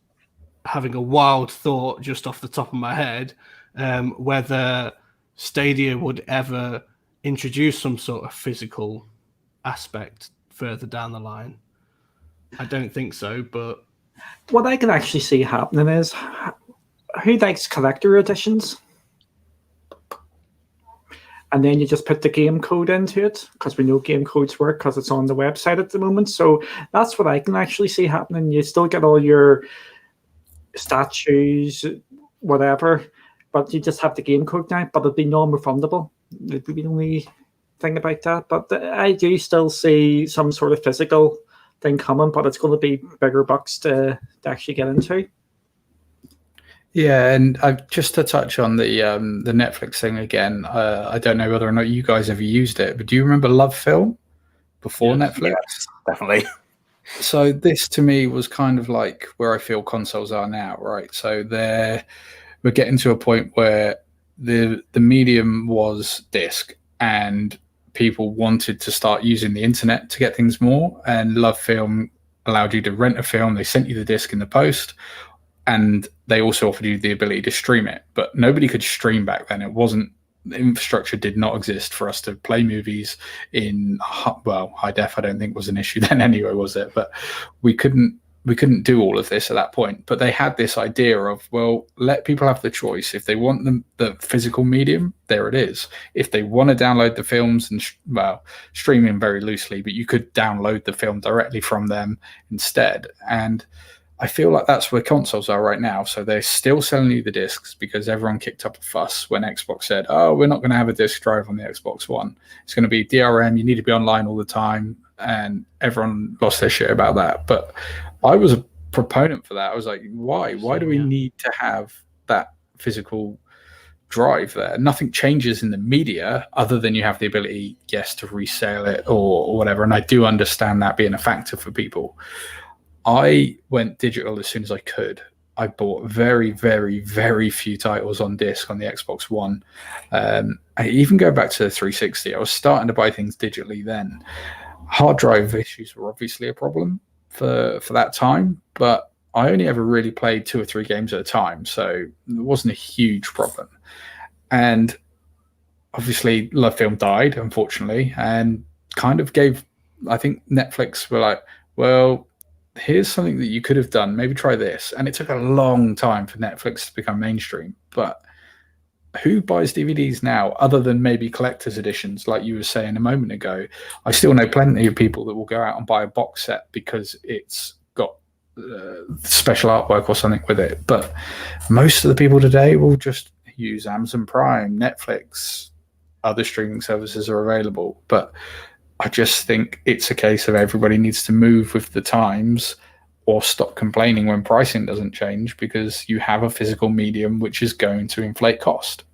having a wild thought just off the top of my head, whether Stadia would ever introduce some sort of physical aspect further down the line. I don't think so, but what I can actually see happening is, who likes collector editions? And then you just put the game code into it, because we know game codes work because it's on the website at the moment. So that's what I can actually see happening. You still get all your statues, whatever, but you just have the game code now, but it'd be non-refundable. It'd be the only thing about that. But I do still see some sort of physical thing coming, but it's going to be bigger bucks to actually get into. Yeah, and just to touch on the Netflix thing again, I don't know whether or not you guys ever used it, but do you remember Love Film before Netflix? Yes, definitely. So this to me was kind of like where I feel consoles are now, right? So we're getting to a point where the medium was disc, and people wanted to start using the internet to get things more, and Love Film allowed you to rent a film. They sent you the disc in the post, and they also offered you the ability to stream it. But nobody could stream back then. The infrastructure did not exist for us to play movies in high def. I don't think was an issue then anyway, was it? But we couldn't do all of this at that point. But they had this idea of, well, let people have the choice. If they want the physical medium, there it is. If they want to download the films and streaming very loosely, but you could download the film directly from them instead. And I feel like that's where consoles are right now. So they're still selling you the discs, because everyone kicked up a fuss when Xbox said, oh, we're not going to have a disc drive on the Xbox One. It's going to be DRM. You need to be online all the time. And everyone lost their shit about that. But I was a proponent for that. I was like, why? Why do we need to have that physical drive there? Nothing changes in the media other than you have the ability, yes, to resale it or whatever. And I do understand that being a factor for people. I went digital as soon as I could. I bought very, very, very few titles on disc on the Xbox One. I even go back to the 360. I was starting to buy things digitally then. Hard drive issues were obviously a problem for that time, but I only ever really played 2 or 3 games at a time, so it wasn't a huge problem. And obviously, Love Film died, unfortunately, and kind of gave, I think Netflix were like, well, here's something that you could have done. Maybe try this. And it took a long time for Netflix to become mainstream. But who buys DVDs now other than maybe collector's editions, like you were saying a moment ago? I still know plenty of people that will go out and buy a box set because it's got special artwork or something with it. But most of the people today will just use Amazon Prime, Netflix, other streaming services are available. But I just think it's a case of everybody needs to move with the times or stop complaining when pricing doesn't change, because you have a physical medium which is going to inflate cost.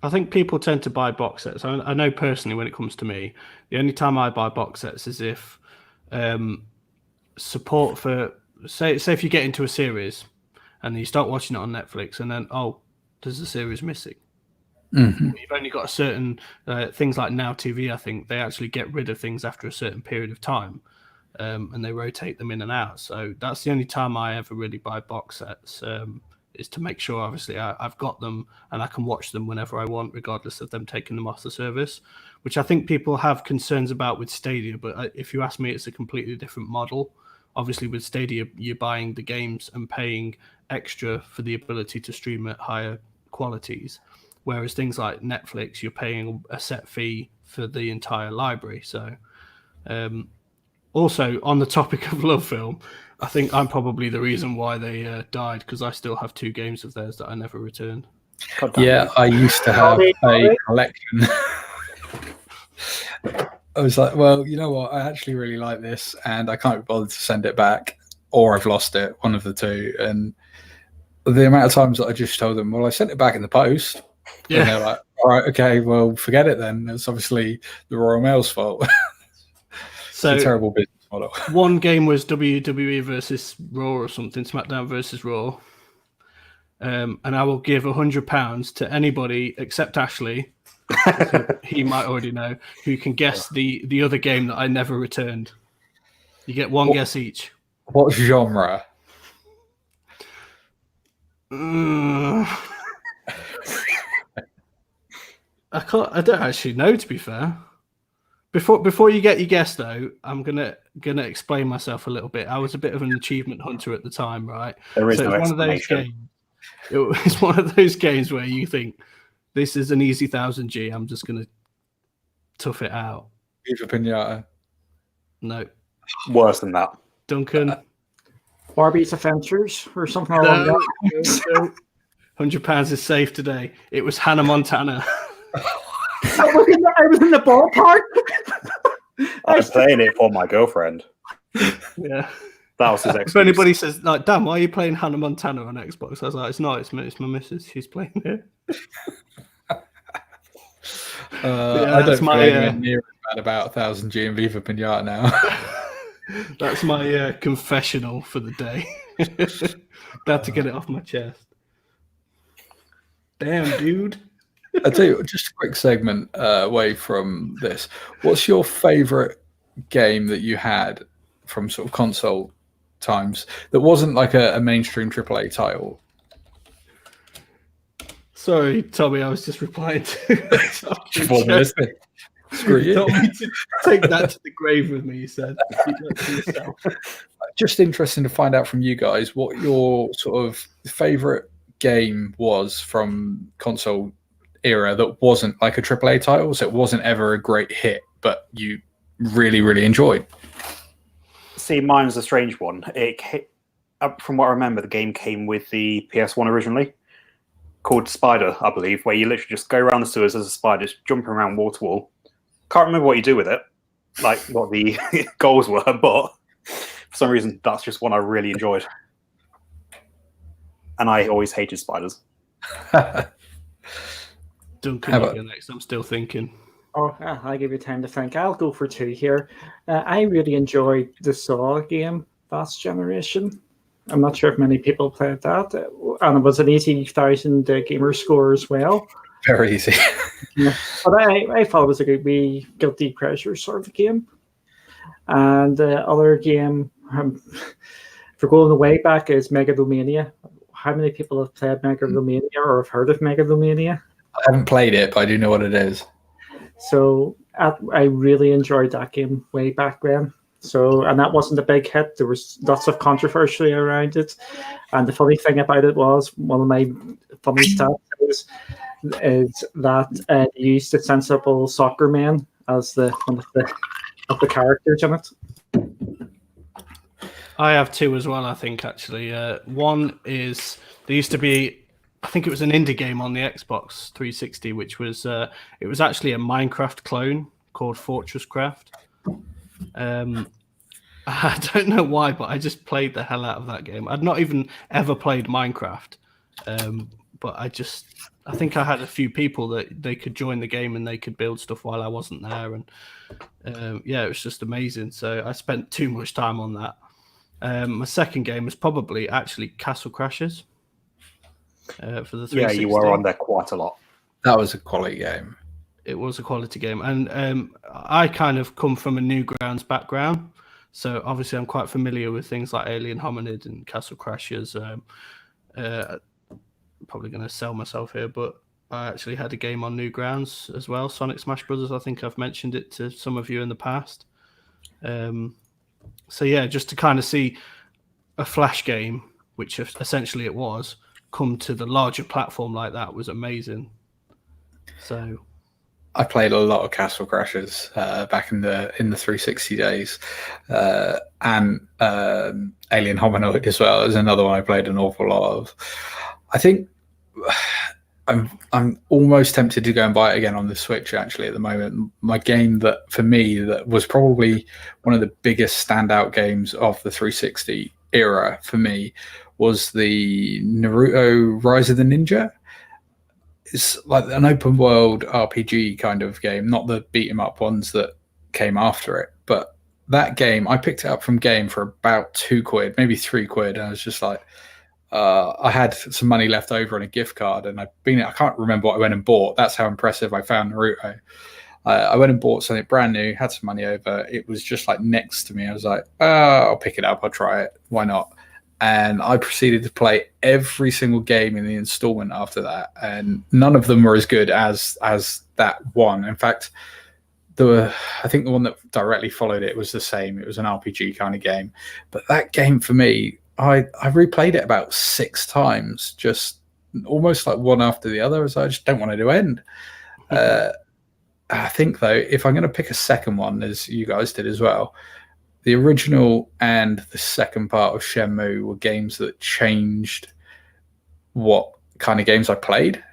I think people tend to buy box sets. I know personally, when it comes to me, the only time I buy box sets is if support for, say if you get into a series and you start watching it on Netflix and then, oh, there's a series missing. Mm-hmm. You've only got a certain things like Now TV, I think they actually get rid of things after a certain period of time. And they rotate them in and out. So that's the only time I ever really buy box sets, is to make sure, obviously, I've got them and I can watch them whenever I want, regardless of them taking them off the service, which I think people have concerns about with Stadia. But if you ask me, it's a completely different model. Obviously, with Stadia, you're buying the games and paying extra for the ability to stream at higher qualities. Whereas things like Netflix, you're paying a set fee for the entire library. So, also, on the topic of Love Film, I think I'm probably the reason why they died, because I still have 2 games of theirs that I never returned. Yeah, I used to have a collection. I was like, well, you know what? I actually really like this, and I can't be bothered to send it back, or I've lost it, one of the two. And the amount of times that I just told them, well, I sent it back in the post. Yeah. And they're like, all right, okay, well, forget it then. It's obviously the Royal Mail's fault. So it's a terrible business model. One game was WWE versus Raw or something, SmackDown versus Raw. And I will give £100 to anybody except Ashley, he might already know, who can guess the other game that I never returned. You get one guess each. What genre? I don't actually know, to be fair. Before you get your guess, though, I'm gonna explain myself a little bit. I was a bit of an achievement hunter at the time, right? There is so no it's one of those games. It's one of those games where you think this is an easy 1000G. I'm just gonna tough it out. Viva Pinata. No. Worse than that. Duncan. Barbies Adventures or something along that. £100 is safe today. It was Hannah Montana. I was in the ballpark. I was playing it for my girlfriend. Yeah. That was his excuse. If anybody says, like, Dan, why are you playing Hannah Montana on Xbox? I was like, it's not. It's my missus. She's playing it. I don't feel anywhere near as bad about 1000G and Viva Pinata now. That's my confessional for the day. Glad to get it off my chest. Damn, dude. I'll tell you, just a quick segment away from this. What's your favourite game that you had from sort of console times that wasn't like a mainstream AAA title? Sorry, Tommy, I was just replying to. Screw you. Told me to take that to the grave with me, you said. Keep that to yourself. Just interesting to find out from you guys what your sort of favourite game was from console era that wasn't like a AAA title, so it wasn't ever a great hit, but you really, really enjoyed. See, mine was a strange one. From what I remember, the game came with the PS1 originally, called Spider, I believe, where you literally just go around the sewers as a spider, just jumping around wall to wall. Can't remember what you do with it, like what the goals were, but for some reason, that's just one I really enjoyed. And I always hated spiders. Duncan, you go next. I'm still thinking. Oh, I'll give you time to think. I'll go for 2 here. I really enjoyed the Saw game, Last Generation. I'm not sure if many people played that. And it was an 80,000 gamer score as well. Very easy. Yeah. But I thought it was a good wee guilty pleasure sort of game. And the other game, for going way back, is Megalomania. How many people have played Megalomania or have heard of Megalomania? I haven't played it, but I do know what it is. So I really enjoyed that game way back then. So, and that wasn't a big hit. There was lots of controversy around it. And the funny thing about it was, one of my funny stats is that you used the sensible soccer man as one of the characters in it. I have two as well, I think, actually. One is, there used to be, I think it was an indie game on the Xbox 360, which was, it was actually a Minecraft clone called Fortress Craft. I don't know why, but I just played the hell out of that game. I'd not even ever played Minecraft, but I think I had a few people that they could join the game and they could build stuff while I wasn't there, and yeah, it was just amazing. So I spent too much time on that. My second game was probably actually Castle Crashers for the 360. Yeah, you were on there quite a lot. That was a quality game. It was a quality game, and I kind of come from a Newgrounds background. So obviously I'm quite familiar with things like Alien Hominid and Castle Crashers. Probably going to sell myself here, but I actually had a game on Newgrounds as well, Sonic Smash Brothers. I think I've mentioned it to some of you in the past. So yeah, just to kind of see a Flash game, which essentially it was, come to the larger platform like that was amazing. So I played a lot of Castle Crashers back in the 360 days, and Alien Hominoid as well is another one I played an awful lot of. I think I'm almost tempted to go and buy it again on the Switch. Actually, at the moment, my game that for me that was probably one of the biggest standout games of the 360 era for me was the Naruto Rise of the Ninja. It's like an open world RPG kind of game, not the beat 'em up ones that came after it. But that game, I picked it up from Game for about £2, maybe £3, and I was just like, I had some money left over on a gift card, and I can't remember what I went and bought. That's how impressive I found Naruto. I went and bought something brand new, had some money over. It was just like next to me. I was like, I'll pick it up, I'll try it. Why not? And I proceeded to play every single game in the installment after that, and none of them were as good as that one. In fact, I think the one that directly followed it was the same. It was an RPG kind of game, but that game for me, I replayed it about 6 times, just almost like one after the other, as I just don't want it to end. I think though, if I'm going to pick a second one, as you guys did as well, the original and the second part of Shenmue were games that changed what kind of games I played.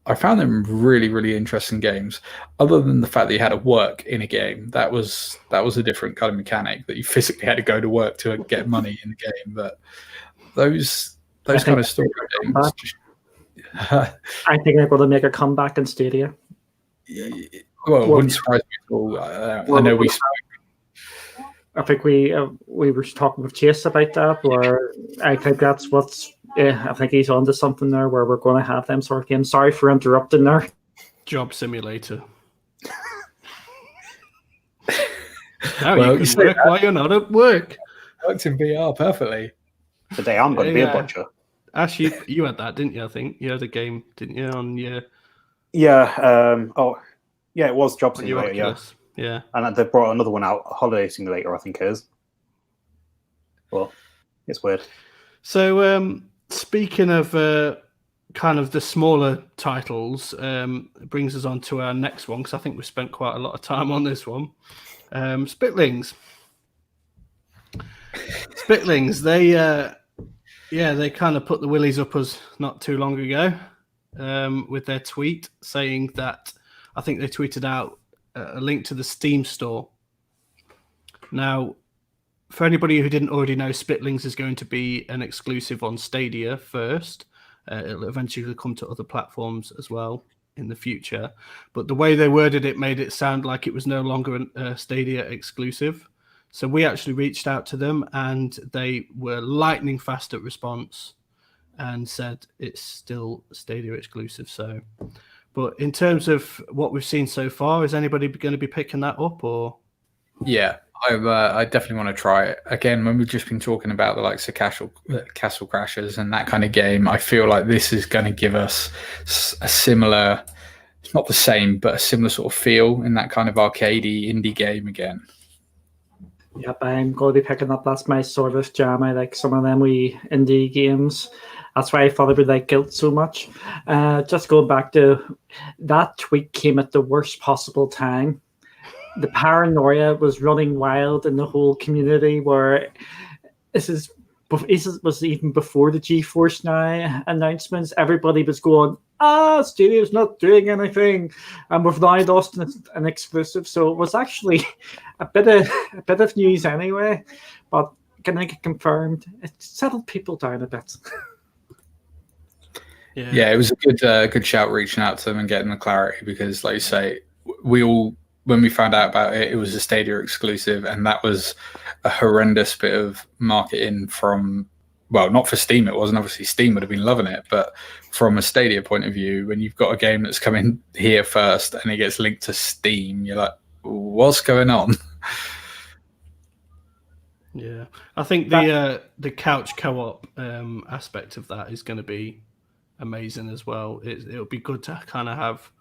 I found them really, really interesting games. Other than the fact that you had to work in a game, that was a different kind of mechanic, that you physically had to go to work to get money in the game. But those kind of story games. I think they're going to make a comeback in Stadia. Well, it wouldn't surprise me at all. I know I think we were talking with Chase about that, where I think that's what's. Yeah, I think he's onto something there, where we're going to have them sort of games. Sorry for interrupting there. Job Simulator. Well, you can work while you're not at work. Worked in VR perfectly. Today I'm going to be a butcher. Ash, you had that, didn't you? I think you had a game, didn't you? On your it was Job Simulator. Yeah. And they brought another one out, Holiday Simulator, I think it is. Well, it's weird. So, speaking of kind of the smaller titles, it brings us on to our next one, because I think we spent quite a lot of time on this one. Spitlings. They kind of put the willies up us not too long ago with their tweet saying that, I think they tweeted out a link to the Steam store. Now, for anybody who didn't already know, Spitlings is going to be an exclusive on Stadia first. It'll eventually come to other platforms as well in the future. But the way they worded it made it sound like it was no longer a Stadia exclusive. So we actually reached out to them, and they were lightning fast at response and said it's still Stadia exclusive. So, but in terms of what we've seen so far, is anybody going to be picking that up? Or yeah, I definitely want to try it again. When we've just been talking about the likes of Castle Crashers and that kind of game, I feel like this is going to give us a similar, it's not the same, but a similar sort of feel in that kind of arcadey indie game again. Yep, I'm going to be picking up. That's my sort of jam. I like some of them wee indie games. That's why I thought I would like Guilt so much. Just going back to that tweet came at the worst possible time. The paranoia was running wild in the whole community where this was even before the GeForce Now announcements. Everybody was going, Stadia's not doing anything, and we've now lost an exclusive. So it was actually a bit of news anyway. But can I get confirmed? It settled people down a bit. Yeah, it was a good shout reaching out to them and getting the clarity, because, like you say, we all, when we found out about it, it was a Stadia exclusive, and that was a horrendous bit of marketing from, well, not for Steam, it wasn't. Obviously, Steam would have been loving it, but from a Stadia point of view, when you've got a game that's coming here first and it gets linked to Steam, you're like, what's going on? Yeah, I think the couch co-op aspect of that is going to be amazing as well. It'll be good to kind of have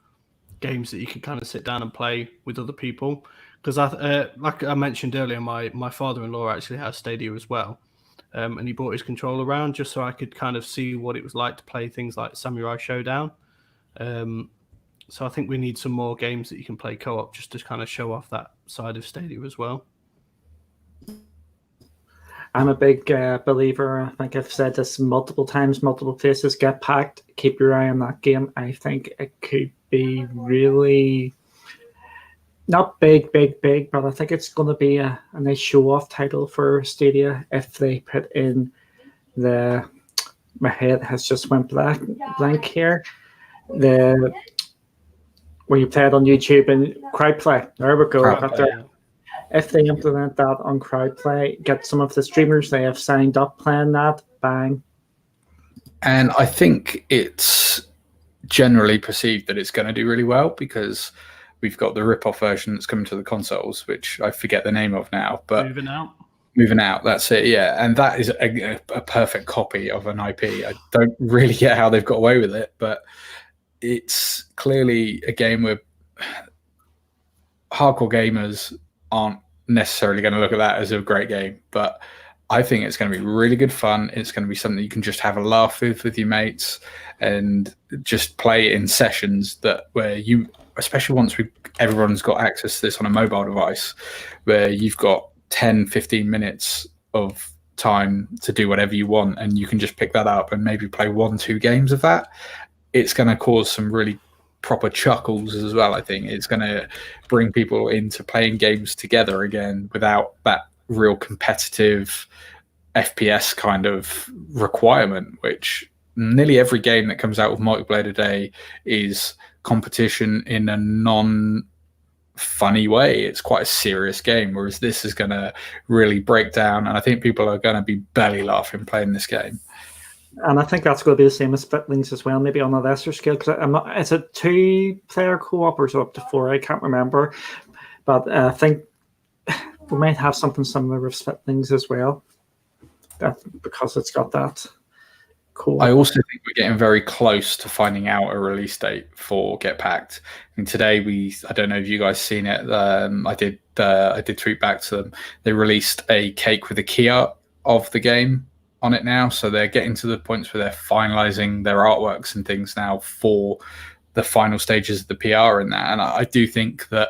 games that you can kind of sit down and play with other people, because like I mentioned earlier, my father-in-law actually has Stadia as well, and he brought his controller around just so I could kind of see what it was like to play things like Samurai Showdown. So I think we need some more games that you can play co-op just to kind of show off that side of Stadia as well. I'm a big believer. I think I've said this multiple times, multiple places. Get packed. Keep your eye on that game. I think it could be really not big, but I think it's going to be a nice show-off title for Stadia if they put in the. My head has just went blank here. The where you play it on YouTube and crowdplay. There we go. If they implement that on crowdplay, get some of the streamers they have signed up playing that, bang. And I think it's generally perceived that it's going to do really well, because we've got the rip-off version that's coming to the consoles, which I forget the name of now. But Moving Out, that's it, yeah. And that is a perfect copy of an IP. I don't really get how they've got away with it, but it's clearly a game where hardcore gamers aren't necessarily going to look at that as a great game, but I think it's going to be really good fun. It's going to be something you can just have a laugh with your mates and just play in sessions where you, especially once everyone's got access to this on a mobile device, where you've got 10, 15 minutes of time to do whatever you want, and you can just pick that up and maybe play 1-2 games of that. It's going to cause some really proper chuckles as well. I think it's going to bring people into playing games together again without that real competitive FPS kind of requirement, which nearly every game that comes out with multiplayer today is competition in a non-funny way. It's quite a serious game, whereas this is going to really break down, and I think people are going to be belly laughing playing this game. And I think that's going to be the same as Splitlings as well, maybe on a lesser scale. Because is it 2-player co-op or so up to 4? I can't remember. But I think we might have something similar with Splitlings as well, because it's got that co-op. I also think we're getting very close to finding out a release date for Get Packed. And today, I don't know if you guys seen it. I did tweet back to them. They released a cake with a key art of the game on it now, so they're getting to the points where they're finalizing their artworks and things now for the final stages of the PR in that. And I do think we're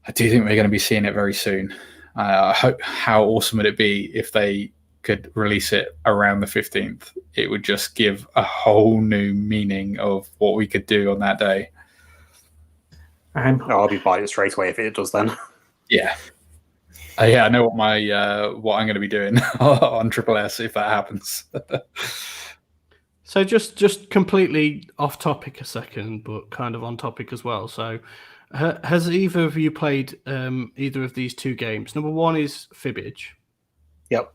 going to be seeing it very soon. I hope. How awesome would it be if they could release it around the 15th? It would just give a whole new meaning of what we could do on that day. I'll be buying it straight away if it does then. Yeah. Yeah, I know what I'm going to be doing on Triple S if that happens. So just completely off topic a second, but kind of on topic as well. So has either of you played either of these 2 games? Number 1 is Fibbage. Yep.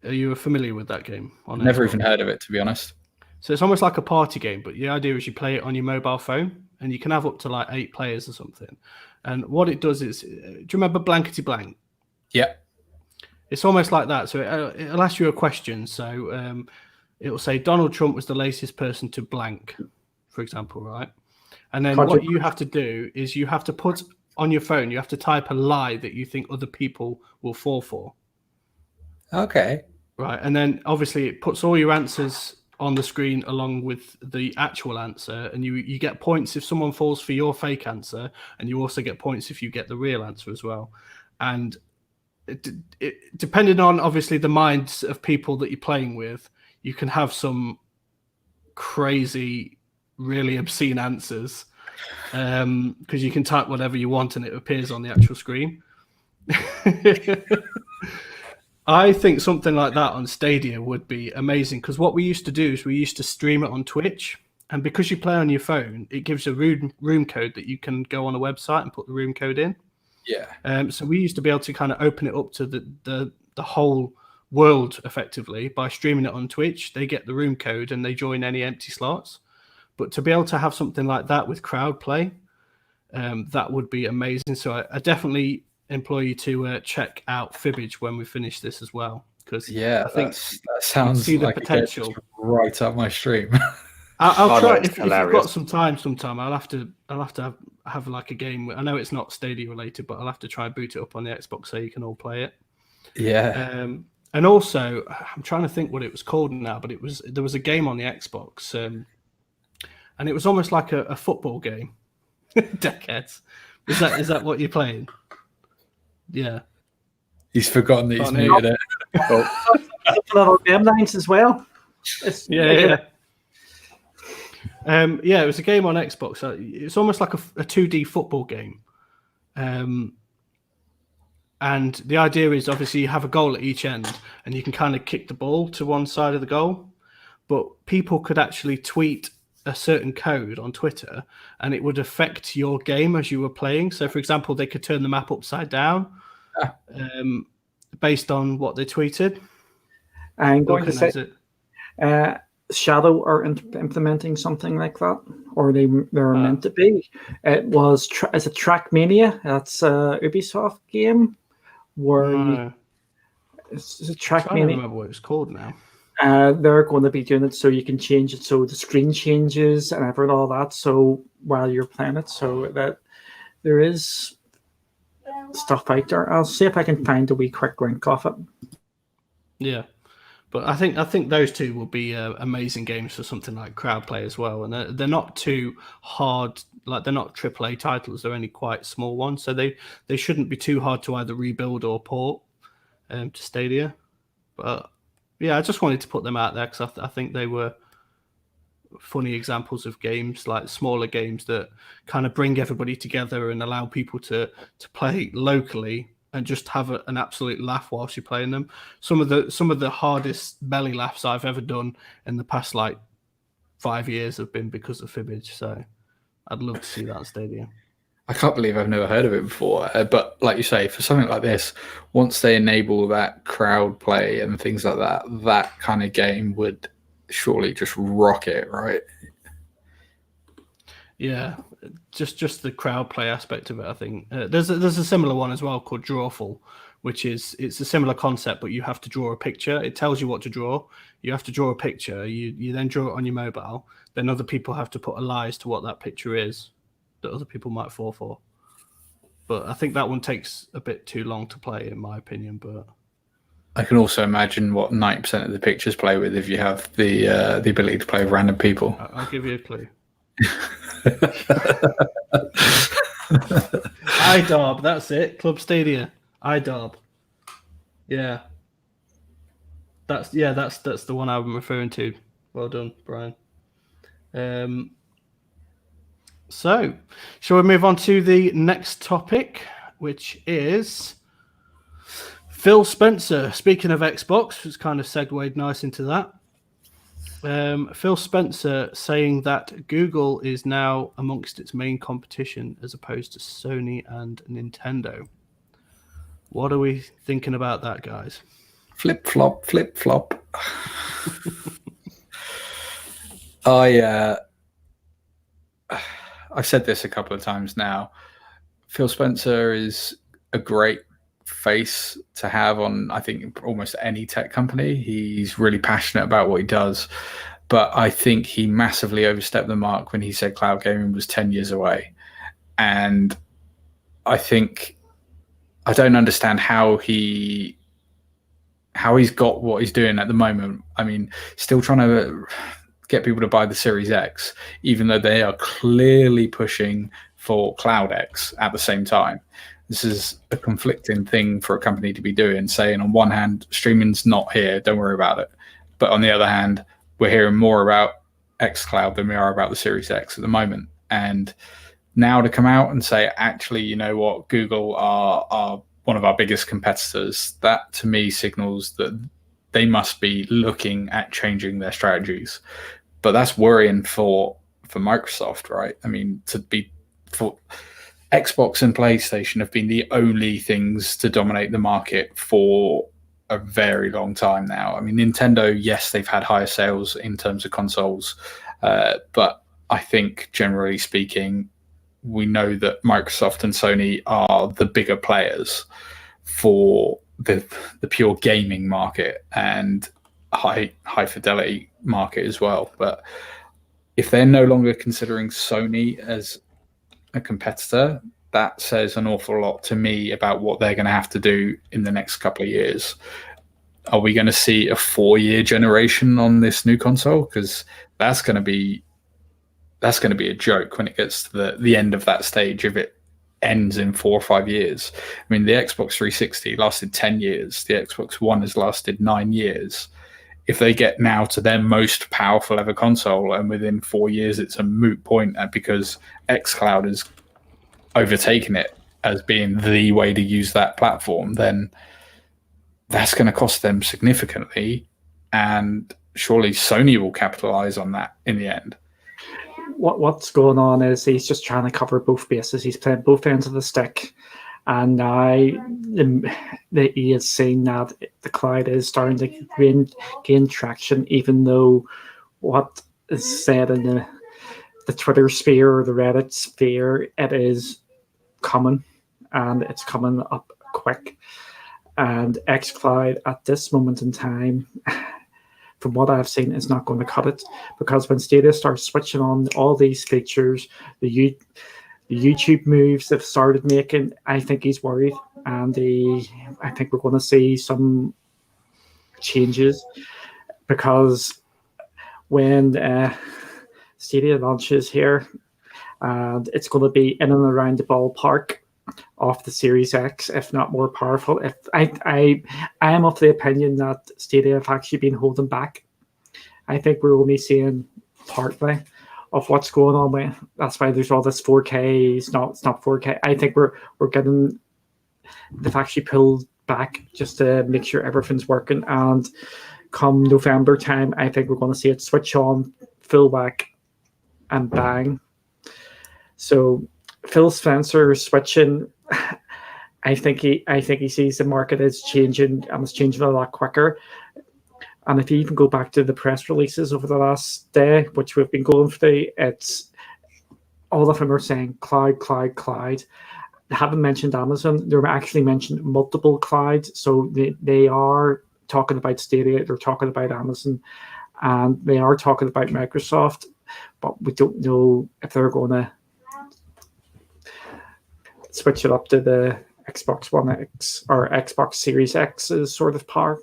Are you familiar with that game? Never even heard of it, to be honest. So it's almost like a party game, but the idea is you play it on your mobile phone, and you can have up to like 8 players or something. And what it does is, do you remember Blankety Blank? Yeah. It's almost like that. So it'll ask you a question. So it will say Donald Trump was the latest person to blank, for example, right? And then what you have to do is you have to put on your phone, you have to type a lie that you think other people will fall for. Okay. Right. And then obviously it puts all your answers on the screen along with the actual answer. And you get points if someone falls for your fake answer. And you also get points if you get the real answer as well. And depending on obviously the minds of people that you're playing with, you can have some crazy, really obscene answers. Because you can type whatever you want and it appears on the actual screen. I think something like that on Stadia would be amazing, because what we used to do is we used to stream it on Twitch, and because you play on your phone, it gives a room code that you can go on a website and put the room code in. Yeah. So we used to be able to kind of open it up to the whole world effectively by streaming it on Twitch. They get the room code and they join any empty slots. But to be able to have something like that with crowd play, that would be amazing. So I definitely implore you to check out Fibbage when we finish this as well, because Yeah, I think that sounds see the like potential right up my stream. I'll try it's if you've hilarious. got some time sometime. I'll have to have like a game. I know it's not Stadia related, but I'll have to try and boot it up on the Xbox so you can all play it. Yeah. And also, I'm trying to think what it was called now, but there was a game on the Xbox, and it was almost like a football game. Deckheads. Is that what you're playing? Yeah. He's forgotten that he's Can't muted hear. it. Little game lines as well. Yeah. It was a game on Xbox. It's almost like a 2D football game. And the idea is obviously you have a goal at each end and you can kind of kick the ball to one side of the goal, but people could actually tweet a certain code on Twitter and it would affect your game as you were playing. So for example, they could turn the map upside down based on what they tweeted. I'm going to say Shadow are implementing something like that, or they're meant to be. It was is it Trackmania? That's a Ubisoft game where it's a Trackmania. I can't remember what it's called now. They're going to be doing it so you can change it so the screen changes and all that. So while you're playing it, so that there is stuff out there. I'll see if I can find a wee quick link off it. Yeah. But I think those two will be amazing games for something like crowd play as well, and they're not too hard. Like they're not AAA titles; they're only quite small ones, so they shouldn't be too hard to either rebuild or port to Stadia. But yeah, I just wanted to put them out there because I think they were funny examples of games, like smaller games that kind of bring everybody together and allow people to play locally and just have an absolute laugh whilst you're playing them. Some of the hardest belly laughs I've ever done in the past 5 years have been because of Fibbage. So I'd love to see that on Stadia. I can't believe I've never heard of it before. But like you say, for something like this, once they enable that crowd play and things like that, that kind of game would surely just rock it, right? Yeah, just the crowd play aspect of it. I think there's a similar one as well called Drawful, which it's a similar concept, but you have to draw a picture. It tells you what to draw. You have to draw a picture. You then draw it on your mobile. Then other people have to put a lie as to what that picture is that other people might fall for. But I think that one takes a bit too long to play, in my opinion. But I can also imagine what 90% of the pictures play with if you have the ability to play with random people. I'll give you a clue. iDarb, that's it. Club Stadia. iDarb. Yeah. That's the one I'm referring to. Well done, Brian. So, shall we move on to the next topic, which is Phil Spencer. Speaking of Xbox, it's kind of segued nice into that. Phil Spencer saying that Google is now amongst its main competition as opposed to Sony and Nintendo. What are we thinking about that, guys? Flip flop, flip flop. I've said this a couple of times now. Phil Spencer is a great face to have on, I think, almost any tech company. He's really passionate about what he does, but I think he massively overstepped the mark when he said cloud gaming was 10 years away. And I think I don't understand how he's got what he's doing at the moment. I mean, still trying to get people to buy the Series X, even though they are clearly pushing for Cloud X at the same time. This is a conflicting thing for a company to be doing, saying on one hand, streaming's not here, don't worry about it. But on the other hand, we're hearing more about xCloud than we are about the Series X at the moment. And now to come out and say, actually, you know what, Google are one of our biggest competitors, that to me signals that they must be looking at changing their strategies. But that's worrying for Microsoft, right? I mean, for Xbox and PlayStation have been the only things to dominate the market for a very long time now. I mean, Nintendo, yes, they've had higher sales in terms of consoles, but I think generally speaking, we know that Microsoft and Sony are the bigger players for the pure gaming market and high fidelity market as well. But if they're no longer considering Sony as a competitor, that says an awful lot to me about what they're going to have to do in the next couple of years. Are we going to see a 4-year generation on this new console? Because that's going to be a joke when it gets to the end of that stage, if it ends in 4 or 5 years. I mean, the Xbox 360 lasted 10 years. The Xbox One has lasted 9 years. If they get now to their most powerful ever console and within 4 years it's a moot point because xCloud has overtaken it as being the way to use that platform, then that's going to cost them significantly. And surely Sony will capitalize on that in the end. What's going on is he's just trying to cover both bases. He's playing both ends of the stick. And now he is saying that the cloud is starting to gain traction, even though what is said in the Twitter sphere or the Reddit sphere, it is coming, and it's coming up quick. And xCloud at this moment in time, from what I've seen, is not going to cut it, because when Stadia starts switching on all these features, the YouTube moves they've started making, I think he's worried, and I think we're going to see some changes, because when Stadia launches here, and it's going to be in and around the ballpark of the Series X, if not more powerful. If I am of the opinion that Stadia have actually been holding back. I think we're only seeing partly of what's going on with. That's why there's all this 4K. It's not 4K. I think we're getting, they've actually pulled back just to make sure everything's working. And come November time, I think we're going to see it switch on, full whack, and bang. So Phil Spencer is switching. I think he sees the market is changing, and it's changing a lot quicker. And if you even go back to the press releases over the last day, which we've been going through, it's all of them are saying cloud, cloud, cloud. They haven't mentioned Amazon. They're actually mentioned multiple clouds. So they are talking about Stadia. They're talking about Amazon, and they are talking about Microsoft. But we don't know if they're going to switch it up to the Xbox One X or Xbox Series X's sort of power.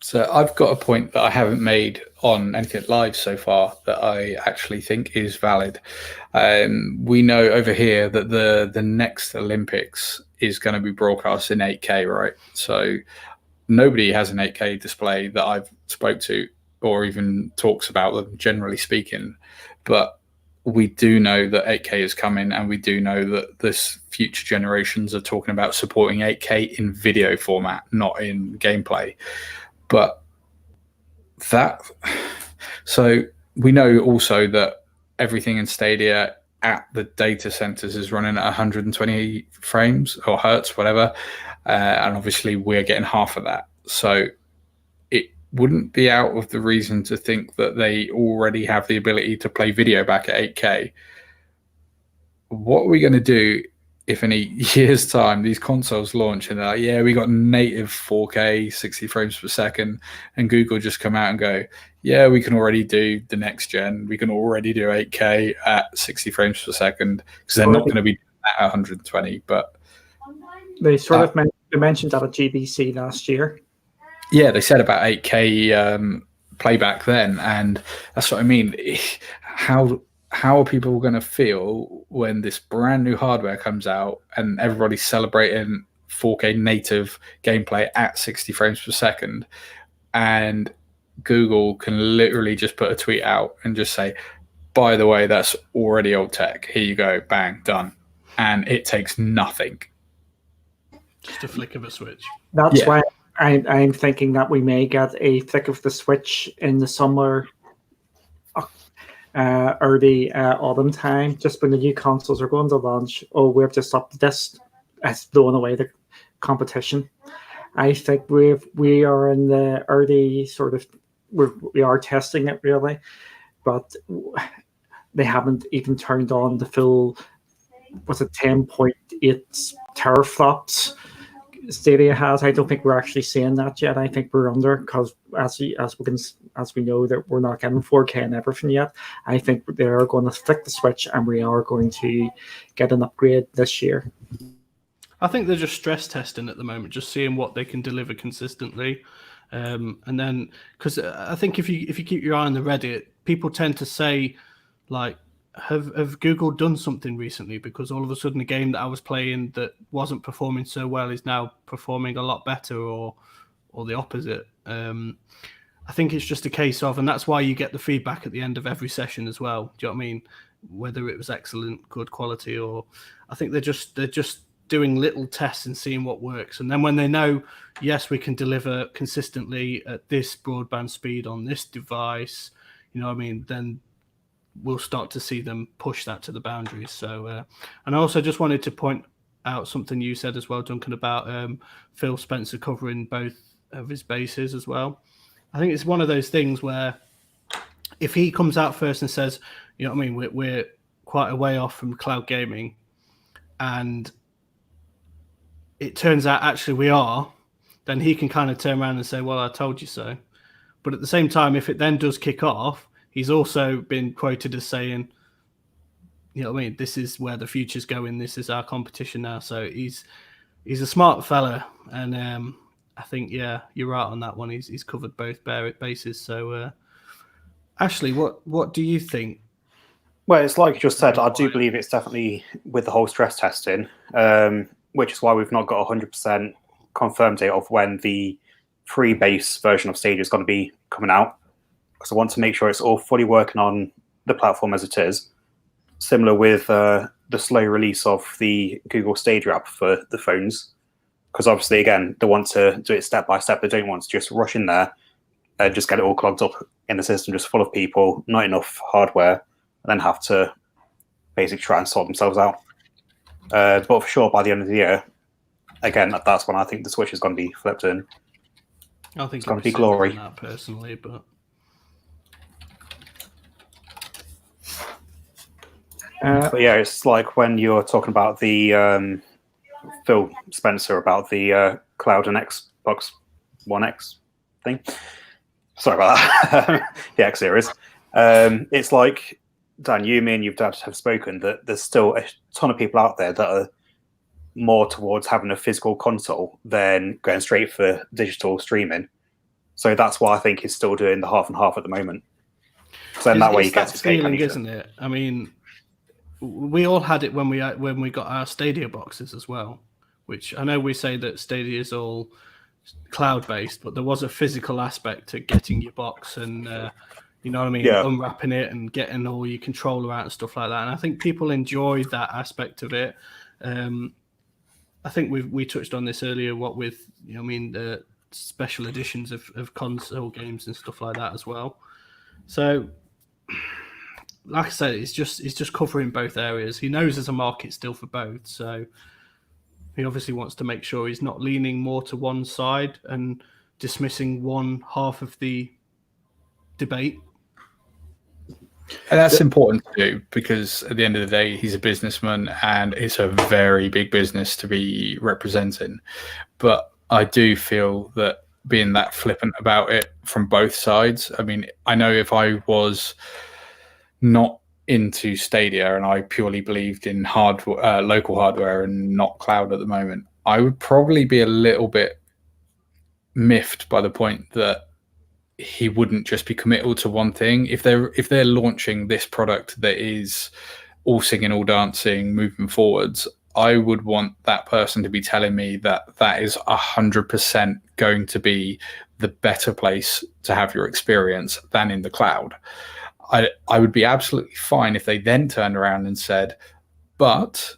So I've got a point that I haven't made on anything live so far that I actually think is valid. We know over here that the next Olympics is going to be broadcast in 8K, right? So nobody has an 8K display that I've spoke to or even talks about them, generally speaking. But we do know that 8K is coming, and we do know that this future generations are talking about supporting 8K in video format, not in gameplay. But so we know also that everything in Stadia at the data centers is running at 120 frames or hertz, whatever. And obviously we're getting half of that. So it wouldn't be out of the reason to think that they already have the ability to play video back at 8K. What are we going to do if in a year's time these consoles launch and they're like, yeah, we got native 4K 60 frames per second, and Google just come out and go, yeah, we can already do the next gen, we can already do 8K at 60 frames per second, because they're not going to be at 120, but They sort of they mentioned that at GBC last year. yeah, they said about 8K playback then, and that's what I mean. How are people going to feel when this brand new hardware comes out and everybody's celebrating 4K native gameplay at 60 frames per second, and Google can literally just put a tweet out and just say, by the way, that's already old tech. Here you go, bang, done. And it takes nothing. Just a flick of a switch. That's why I'm thinking that we may get a flick of the switch in the summer, early autumn time, just when the new consoles are going to launch. Oh, we've just upped this. It's blowing away the competition. I think we are in the early sort of, we are testing it really, but they haven't even turned on the full, was it 10.8 teraflops Stadia has. I don't think we're actually seeing that yet. I think we're under, because as we know that we're not getting 4K and everything yet. I think they are going to flick the switch and we are going to get an upgrade this year. I think they're just stress testing at the moment, just seeing what they can deliver consistently. And then, because I think if you keep your eye on the Reddit, people tend to say, like, have Google done something recently? Because all of a sudden a game that I was playing that wasn't performing so well is now performing a lot better, or the opposite. I think it's just a case of, and that's why you get the feedback at the end of every session as well. Do you know what I mean? Whether it was excellent, good quality, or I think they're just doing little tests and seeing what works. And then when they know, yes, we can deliver consistently at this broadband speed on this device, you know what I mean, then we'll start to see them push that to the boundaries. So, and I also just wanted to point out something you said as well, Duncan, about Phil Spencer covering both of his bases as well. I think it's one of those things where if he comes out first and says, you know what I mean, we're quite a way off from cloud gaming, and it turns out actually we are, then he can kind of turn around and say, well, I told you so. But at the same time, if it then does kick off, he's also been quoted as saying, you know what I mean, this is where the future's going, this is our competition now. So he's a smart fella, and I think, yeah, you're right on that one. He's covered both bases. So Ashley, what do you think? Well, it's like you just said, I do believe it's definitely with the whole stress testing, which is why we've not got 100% confirmed date of when the free base version of Stadia is going to be coming out. Because I want to make sure it's all fully working on the platform as it is. Similar with the slow release of the Google Stadia app for the phones. Because obviously, again, they want to do it step by step. They don't want to just rush in there and just get it all clogged up in the system, just full of people, not enough hardware, and then have to basically try and sort themselves out. But for sure, by the end of the year, again, that's when I think the Switch is going to be flipped in. I think it's going to be glory. That personally, but yeah, it's like when you're talking about the Phil Spencer about the Cloud and Xbox One X thing. Sorry about that. The X series. It's like, Dan, you, me, and your dad have spoken that there's still a ton of people out there that are more towards having a physical console than going straight for digital streaming. So that's why I think he's still doing the half and half at the moment. So then that way you get that feeling, isn't it? I mean, we all had it when we got our Stadia boxes as well, which I know we say that Stadia is all cloud-based, but there was a physical aspect to getting your box and you know what I mean, unwrapping it and getting all your controller out and stuff like that. And I think people enjoy that aspect of it. I think we touched on this earlier, what with, you know what I mean, the special editions of console games and stuff like that as well. So, like I said, it's just covering both areas. He knows there's a market still for both, so he obviously wants to make sure he's not leaning more to one side and dismissing one half of the debate. And that's important to do, because at the end of the day, he's a businessman and it's a very big business to be representing. But I do feel that being that flippant about it from both sides, I mean, I know if I was not into Stadia and I purely believed in local hardware and not cloud at the moment, I would probably be a little bit miffed by the point that he wouldn't just be committal to one thing. If they're launching this product that is all singing, all dancing, moving forwards, I would want that person to be telling me that that is 100% going to be the better place to have your experience than in the cloud. I would be absolutely fine if they then turned around and said, but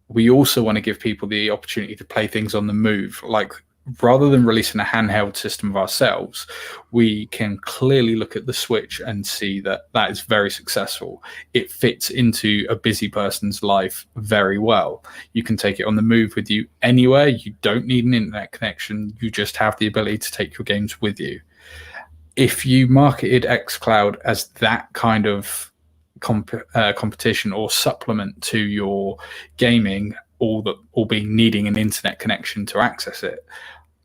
we also want to give people the opportunity to play things on the move. Like, rather than releasing a handheld system of ourselves, we can clearly look at the Switch and see that that is very successful. It fits into a busy person's life very well. You can take it on the move with you anywhere. You don't need an internet connection. You just have the ability to take your games with you. If you marketed xCloud as that kind of competition or supplement to your gaming, all being needing an internet connection to access it,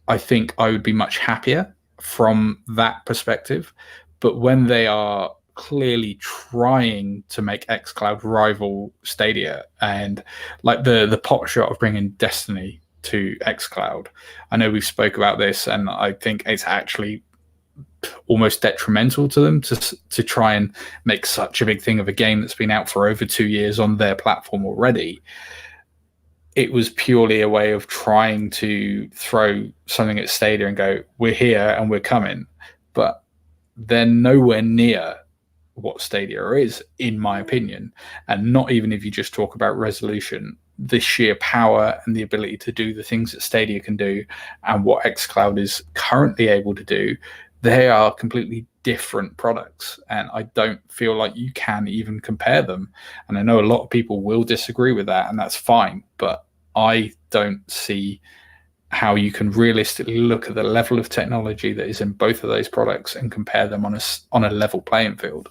I think I would be much happier from that perspective. But when they are clearly trying to make xCloud rival Stadia, and like the pot shot of bringing Destiny to xCloud, I know we've spoke about this, and I think it's actually almost detrimental to them to try and make such a big thing of a game that's been out for over 2 years on their platform already. It was purely a way of trying to throw something at Stadia and go, we're here and we're coming. But they're nowhere near what Stadia is, in my opinion. And not even if you just talk about resolution, the sheer power and the ability to do the things that Stadia can do and what xCloud is currently able to do, they are completely different products, and I don't feel like you can even compare them. And I know a lot of people will disagree with that, and that's fine, but I don't see how you can realistically look at the level of technology that is in both of those products and compare them on a level playing field.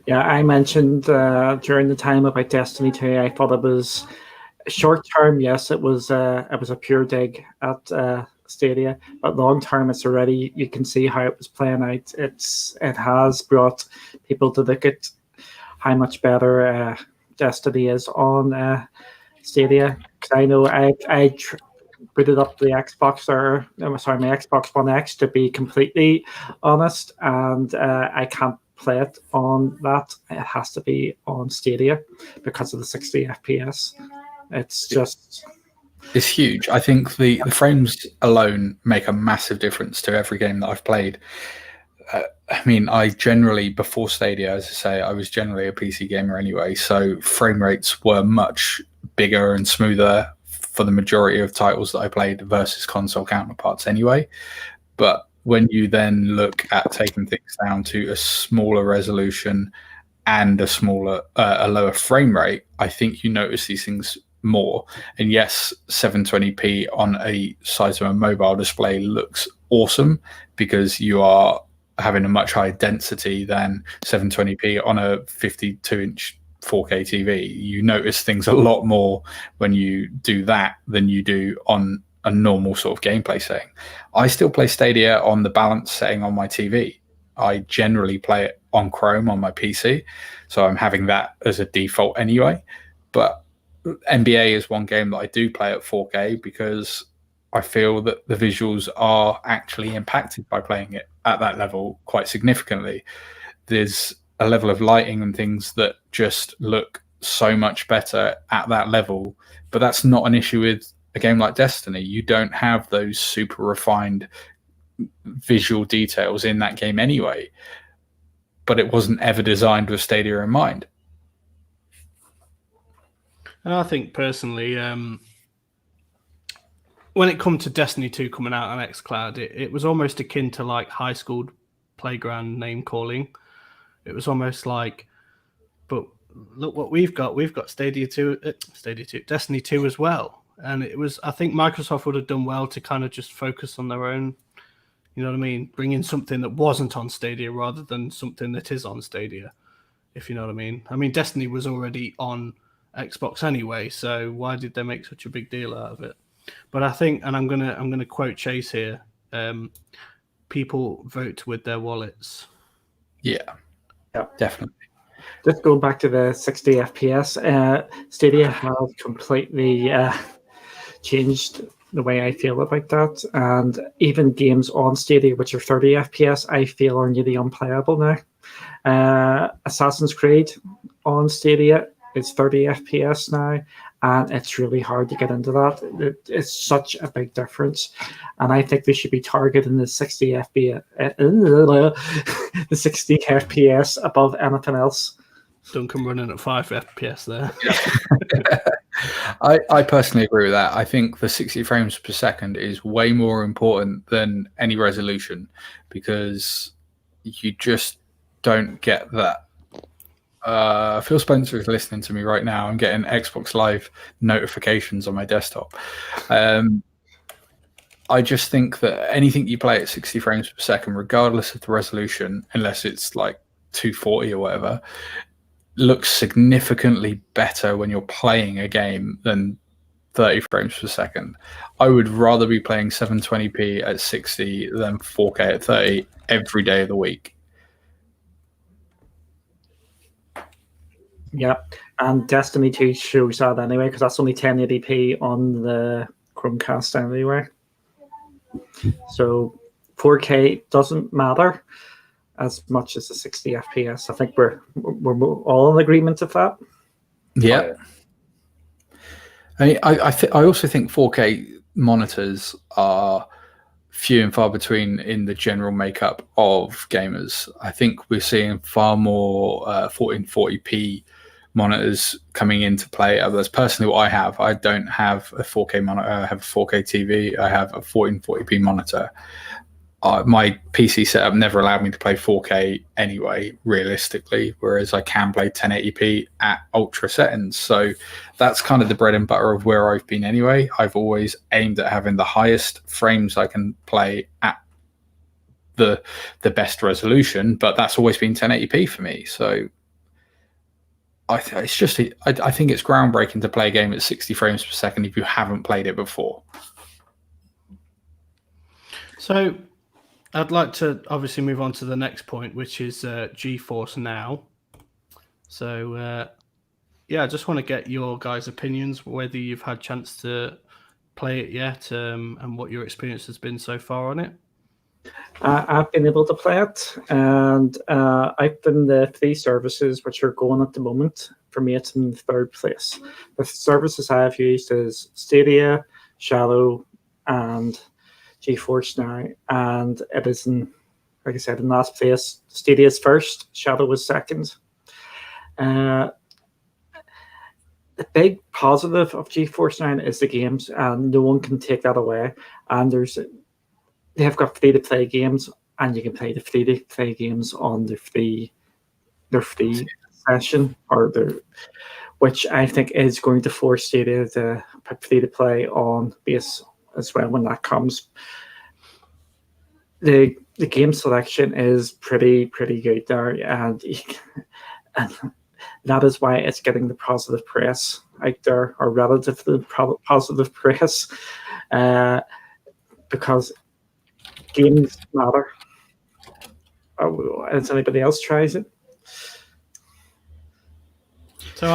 Yeah, I mentioned during the time about Destiny 2, I thought it was short term. Yes, it was a pure dig at Stadia, but long term, it's already, you can see how it was playing out. It has brought people to look at how much better Destiny is on Stadia. Because I know I booted up the Xbox, my Xbox One X, to be completely honest, and I can't play it on that. It has to be on Stadia because of the 60 FPS. It's just... It's huge. I think the frames alone make a massive difference to every game that I've played. I mean, I generally, before Stadia, as I say, I was generally a PC gamer anyway, so frame rates were much bigger and smoother for the majority of titles that I played versus console counterparts anyway. But when you then look at taking things down to a smaller resolution and a lower frame rate, I think you notice these things more. And yes, 720p on a size of a mobile display looks awesome because you are having a much higher density than 720p on a 52-inch 4K TV. You notice things a lot more when you do that than you do on a normal sort of gameplay setting. I still play Stadia on the balance setting on my TV. I generally play it on Chrome on my PC, so I'm having that as a default anyway. But NBA is one game that I do play at 4K because I feel that the visuals are actually impacted by playing it at that level quite significantly. There's a level of lighting and things that just look so much better at that level, but that's not an issue with a game like Destiny. You don't have those super refined visual details in that game anyway, but it wasn't ever designed with Stadia in mind. And I think personally, when it comes to Destiny 2 coming out on xCloud, it was almost akin to like high school playground name calling. It was almost like, but look what we've got. We've got Destiny 2 as well. And it was, I think Microsoft would have done well to kind of just focus on their own, you know what I mean? Bring in something that wasn't on Stadia rather than something that is on Stadia, if you know what I mean. I mean, Destiny was already on Xbox anyway, so why did they make such a big deal out of it? But I think, and I'm gonna quote Chase here, people vote with their wallets. Yeah, definitely. Just going back to the 60 FPS, Stadia have completely changed the way I feel about that. And even games on Stadia, which are 30 FPS, I feel are nearly unplayable now. Assassin's Creed on Stadia is 30 FPS now, and it's really hard to get into that. It's such a big difference, and I think they should be targeting the 60 FPS, the 60 FPS above anything else. Duncan running at 5 FPS there. I personally agree with that. I think the 60 frames per second is way more important than any resolution, because you just don't get that. Phil Spencer is listening to me right now. I'm getting Xbox Live notifications on my desktop. I just think that anything you play at 60 frames per second, regardless of the resolution, unless it's like 240 or whatever, looks significantly better when you're playing a game than 30 frames per second. I would rather be playing 720p at 60 than 4K at 30 every day of the week. Yeah, and Destiny 2 shows that anyway, because that's only 1080p on the Chromecast anyway. So 4K doesn't matter as much as the 60 FPS. I think we're all in agreement of that. Yeah. I also think 4K monitors are few and far between in the general makeup of gamers. I think we're seeing far more 1440p monitors coming into play. That's personally what I have. I don't have a 4K monitor. I have a 4K TV. I have a 1440p monitor. My PC setup never allowed me to play 4K anyway, realistically, whereas I can play 1080p at ultra settings. So that's kind of the bread and butter of where I've been anyway. I've always aimed at having the highest frames I can play at the best resolution, but that's always been 1080p for me. So I think it's groundbreaking to play a game at 60 frames per second if you haven't played it before. So I'd like to obviously move on to the next point, which is GeForce Now. So, I just want to get your guys' opinions, whether you've had a chance to play it yet, and what your experience has been so far on it. I've been able to play it, and I've been the 3 services which are going at the moment. For me, it's in third place. The services I've used is Stadia, Shadow, and GeForce Now, and it is in, like I said, in last place. Stadia is first, Shadow was second. The big positive of GeForce Now is the games, and no one can take that away. And they have got free-to-play games, and you can play the free-to-play games on their free session, which I think is going to force Stadia to put free-to-play on base as well when that comes. The game selection is pretty good there, and that is why it's getting the positive press out there, or relatively positive press, because games matter. Has anybody else tries it? So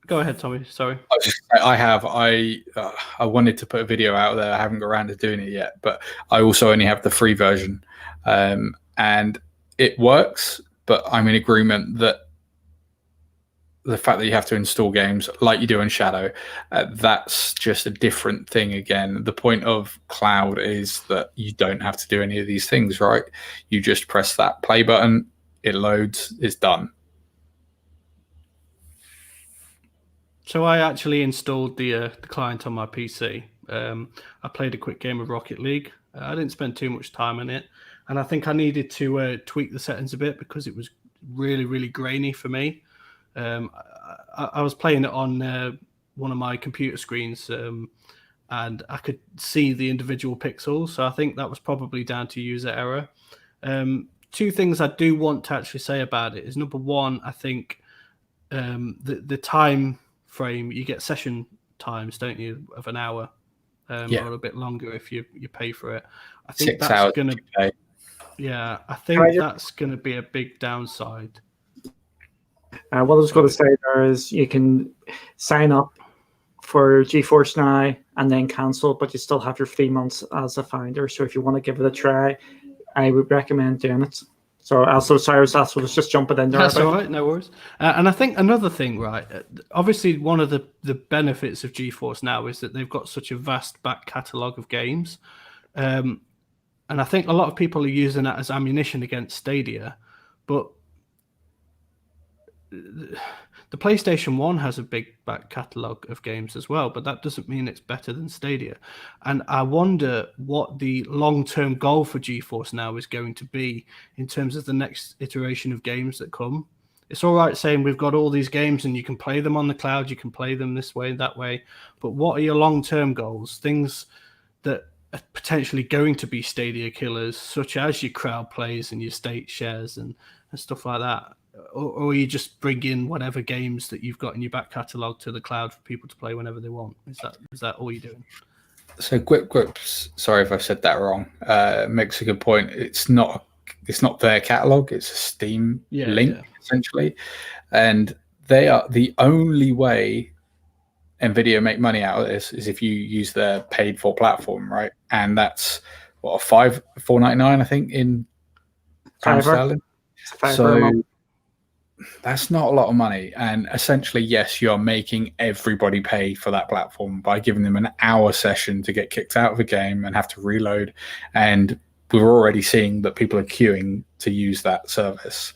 go ahead, Tommy. Sorry. I wanted to put a video out there. I haven't got around to doing it yet, but I also only have the free version, and it works. But I'm in agreement that the fact that you have to install games like you do in Shadow, that's just a different thing again. The point of cloud is that you don't have to do any of these things, right? You just press that play button, it loads, it's done. So I actually installed the client on my PC. I played a quick game of Rocket League. I didn't spend too much time on it, and I think I needed to tweak the settings a bit because it was really, really grainy for me. I was playing it on one of my computer screens, and I could see the individual pixels. So I think that was probably down to user error. 2 things I do want to actually say about it is, number one, I think the time frame, you get session times, don't you, of an hour, or a bit longer if you pay for it. I think 6 hours. I think that's going to be a big downside. What I was going to say there is you can sign up for GeForce Now and then cancel, but you still have your 3 months as a founder. So if you want to give it a try, I would recommend doing it. So also, Cyrus, that's what was just jumping in there. That's all right, no worries. And I think another thing, right? Obviously, one of the benefits of GeForce Now is that they've got such a vast back catalogue of games. And I think a lot of people are using that as ammunition against Stadia. But the PlayStation 1 has a big back catalogue of games as well, but that doesn't mean it's better than Stadia. And I wonder what the long-term goal for GeForce Now is going to be in terms of the next iteration of games that come. It's all right saying we've got all these games and you can play them on the cloud, you can play them this way, that way, but what are your long-term goals? Things that are potentially going to be Stadia killers, such as your crowd plays and your state shares and stuff like that. Or you just bring in whatever games that you've got in your back catalogue to the cloud for people to play whenever they want. Is that all you're doing? So Quips, sorry if I've said that wrong, makes a good point. It's not their catalogue, it's a Steam link, essentially. And they are the only way NVIDIA make money out of this is if you use their paid for platform, right? And that's what, $4.99, I think, in pound sterling. So that's not a lot of money. And essentially, yes, you're making everybody pay for that platform by giving them an hour session to get kicked out of a game and have to reload. And we're already seeing that people are queuing to use that service,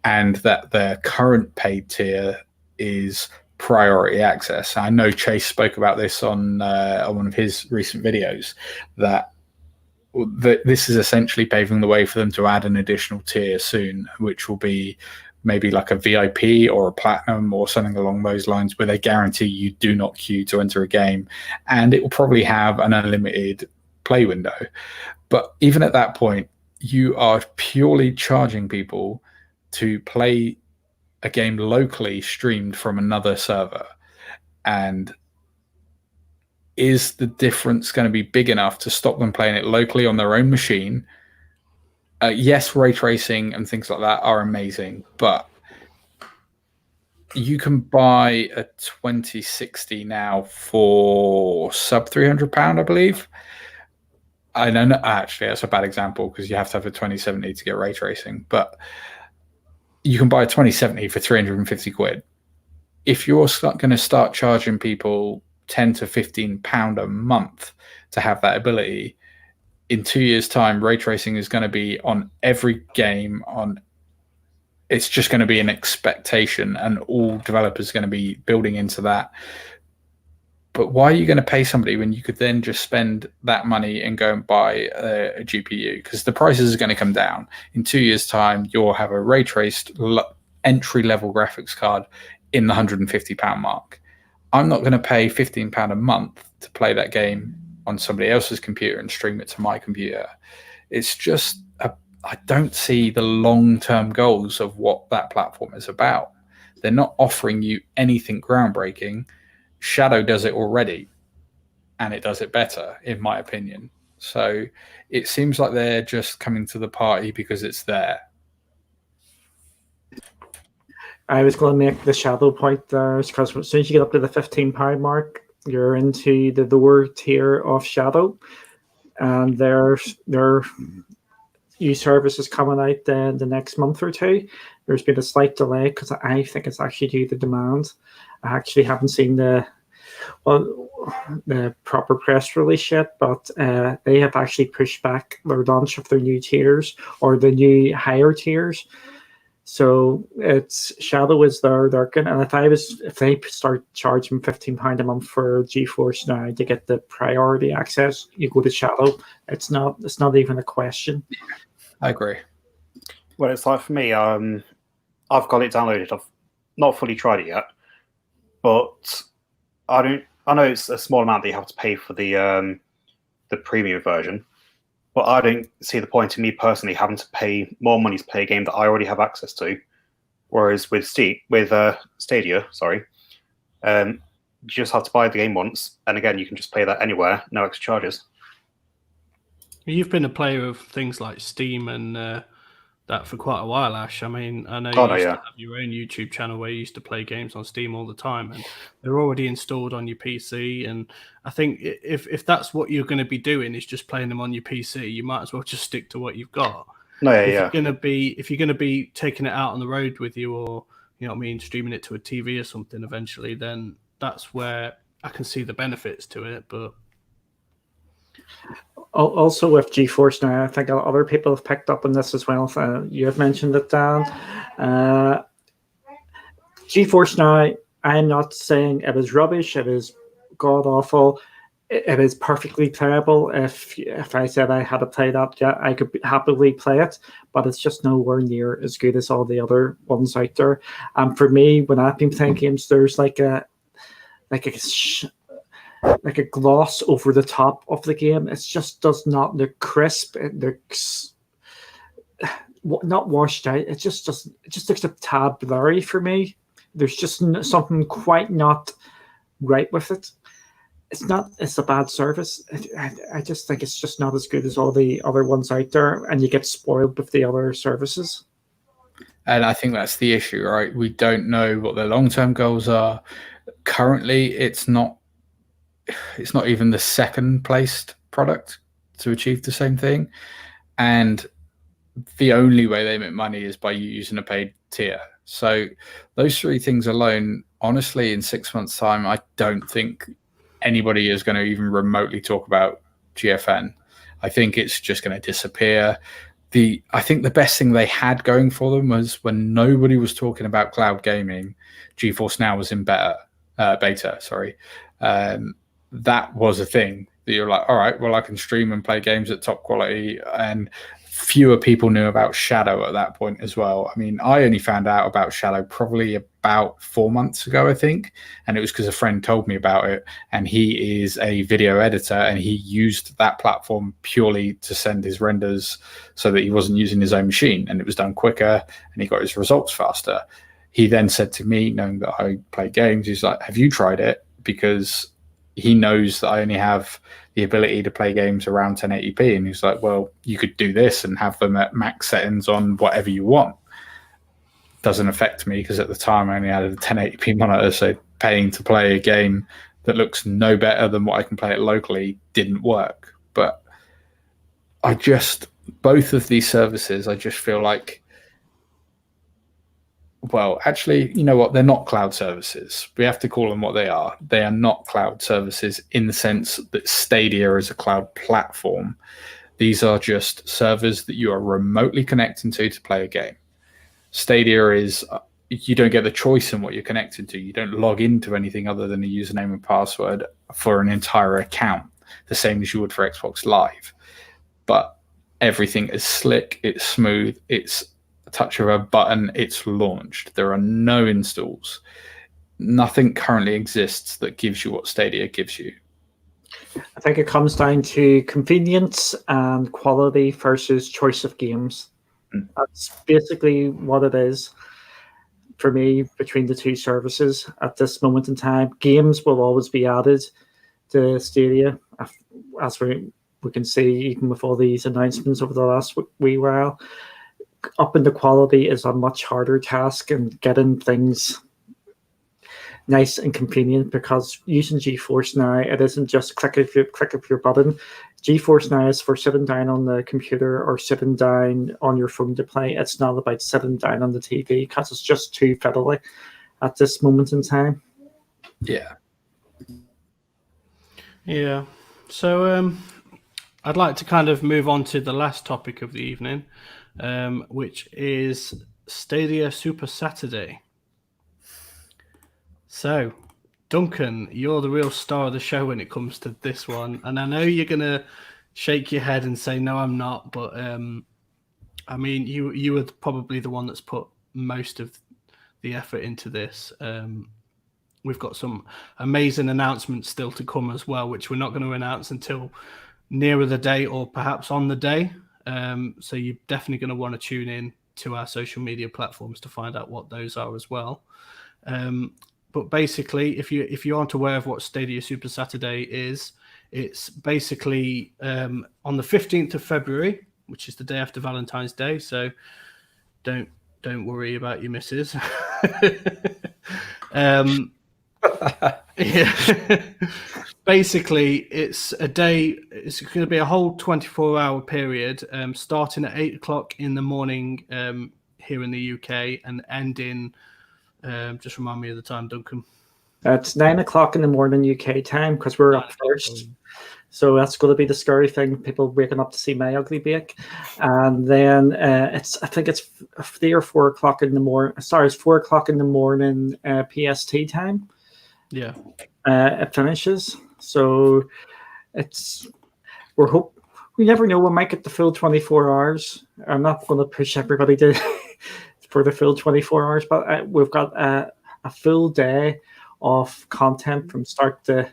and that their current paid tier is priority access. I know Chase spoke about this on one of his recent videos, that this is essentially paving the way for them to add an additional tier soon, which will be maybe like a VIP or a platinum or something along those lines, where they guarantee you do not queue to enter a game, and it will probably have an unlimited play window. But even at that point, you are purely charging people to play a game locally streamed from another server. And is the difference going to be big enough to stop them playing it locally on their own machine? Yes, ray tracing and things like that are amazing, but you can buy a 2060 now for sub £300, I believe. I don't know, actually, that's a bad example because you have to have a 2070 to get ray tracing, but you can buy a 2070 for 350 quid. If you're going to start charging people £10 to £15 a month to have that ability, in 2 years' time, ray tracing is going to be on every game. It's just going to be an expectation, and all developers are going to be building into that. But why are you going to pay somebody when you could then just spend that money and go and buy a GPU? Because the prices are going to come down. In 2 years' time, you'll have a ray traced entry-level graphics card in the £150 mark. I'm not going to pay £15 a month to play that game on somebody else's computer and stream it to my computer. It's just, I don't see the long-term goals of what that platform is about. They're not offering you anything groundbreaking. Shadow does it already, and it does it better, in my opinion. So it seems like they're just coming to the party because it's there. I was going to make the Shadow point there, because as soon as you get up to the £15 mark, you're into the lower tier of Shadow, and there's new services coming out then the next month or two. There's been a slight delay because I think it's actually due to demand. I actually haven't seen the proper press release yet, but they have actually pushed back their launch of their new tiers, or the new higher tiers. So it's Shadow is there, Duncan, and if they start charging £15 a month for GeForce Now to get the priority access, you go to Shadow. It's not even a question. I agree. Well, it's like for me, I've got it downloaded. I've not fully tried it yet, but I know it's a small amount that you have to pay for the premium version. But I don't see the point in me personally having to pay more money to play a game that I already have access to. Whereas with Stadia, you just have to buy the game once, and again, you can just play that anywhere, no extra charges. You've been a player of things like Steam and that for quite a while, Ash. I mean, I know Oh, you no, used yeah. to have your own YouTube channel where you used to play games on Steam all the time, and they're already installed on your PC. And I think if that's what you're going to be doing, is just playing them on your PC, you might as well just stick to what you've got. No, yeah, If yeah. you're gonna be taking it out on the road with you, or you know what I mean, streaming it to a TV or something eventually, then that's where I can see the benefits to it. But Also with GeForce Now, I think other people have picked up on this as well. You have mentioned it, Dan. GeForce Now, I'm not saying it is rubbish. It is god awful. It is perfectly playable. If I said I had to play that, yeah, I could happily play it. But it's just nowhere near as good as all the other ones out there. And for me, when I've been playing games, there's like a gloss over the top of the game. It just does not look crisp. It looks not washed out. It just looks a tad blurry for me. There's just something quite not right with it. It's a bad service. I just think it's just not as good as all the other ones out there, and you get spoiled with the other services. And I think that's the issue, right? We don't know what their long-term goals are. Currently, it's not even the second placed product to achieve the same thing. And the only way they make money is by you using a paid tier. So those three things alone, honestly, in 6 months' time, I don't think anybody is going to even remotely talk about GFN. I think it's just going to disappear. I think the best thing they had going for them was when nobody was talking about cloud gaming, GeForce Now was in beta. Sorry. That was a thing that you're like, all right, well, I can stream and play games at top quality. And fewer people knew about Shadow at that point as well. I mean, I only found out about Shadow probably about 4 months ago, I think. And it was because a friend told me about it. And he is a video editor, and he used that platform purely to send his renders so that he wasn't using his own machine. And it was done quicker, and he got his results faster. He then said to me, knowing that I play games, he's like, have you tried it? Because he knows that I only have the ability to play games around 1080p. And he's like, well, you could do this and have them at max settings on whatever you want. Doesn't affect me because at the time I only had a 1080p monitor, so paying to play a game that looks no better than what I can play it locally didn't work. But both of these services, I just feel like, well, actually, you know what? They're not cloud services. We have to call them what they are. They are not cloud services in the sense that Stadia is a cloud platform. These are just servers that you are remotely connecting to play a game. Stadia is, you don't get the choice in what you're connected to. You don't log into anything other than a username and password for an entire account, the same as you would for Xbox Live. But everything is slick, it's smooth, it's a touch of a button, it's launched. There are no installs. Nothing currently exists that gives you what Stadia gives you. I think it comes down to convenience and quality versus choice of games. That's basically what it is for me between the two services at this moment in time. Games will always be added to Stadia, as we can see, even with all these announcements over the last wee while. Upping the quality is a much harder task, and getting things nice and convenient, because using GeForce Now, it isn't just click of your button. GeForce Now is for sitting down on the computer or sitting down on your phone to play. It's not about sitting down on the TV, because it's just too fiddly at this moment in time. Yeah. Yeah. So I'd like to kind of move on to the last topic of the evening, which is Stadia Super Saturday. So, Duncan, you're the real star of the show when it comes to this one. And I know you're going to shake your head and say, no, I'm not. But, I mean, you were probably the one that's put most of the effort into this. We've got some amazing announcements still to come as well, which we're not going to announce until nearer the day or perhaps on the day. So you're definitely going to want to tune in to our social media platforms to find out what those are as well. But basically, if you aren't aware of what Stadia Super Saturday is, it's basically on the 15th of February, which is the day after Valentine's Day. So don't worry about your missus. Yeah. Basically, it's a day. It's going to be a whole 24-hour period, starting at 8 o'clock in the morning here in the UK and ending. Just remind me of the time, Duncan. It's 9 o'clock in the morning UK time because we're up first. So that's going to be the scary thing, people waking up to see my ugly bake. And then I think it's 3 or 4 o'clock in the morning. Sorry, it's 4 o'clock in the morning PST time. Yeah. It finishes. So we never know, we might get the full 24 hours. I'm not going to push everybody to for the full 24 hours, but we've got a full day of content from start to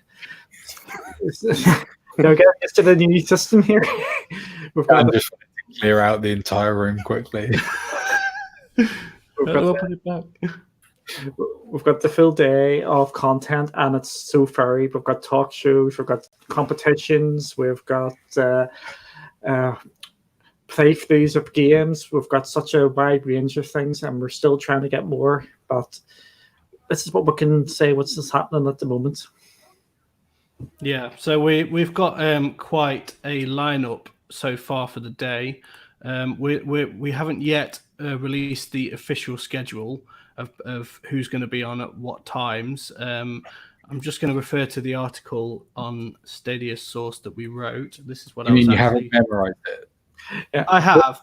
get used to the new system here. We've got just clear out the entire room quickly. We've got the full day of content, and it's so varied. We've got talk shows, we've got competitions, we've got playthroughs of games. We've got such a wide range of things, and we're still trying to get more. But this is what we can say. What's just happening at the moment? Yeah, so we've got quite a lineup so far for the day. We haven't yet released the official schedule of who's going to be on at what times. I'm just going to refer to the article on Stadia Source that we wrote. This is what you haven't memorized it? Yeah, I have.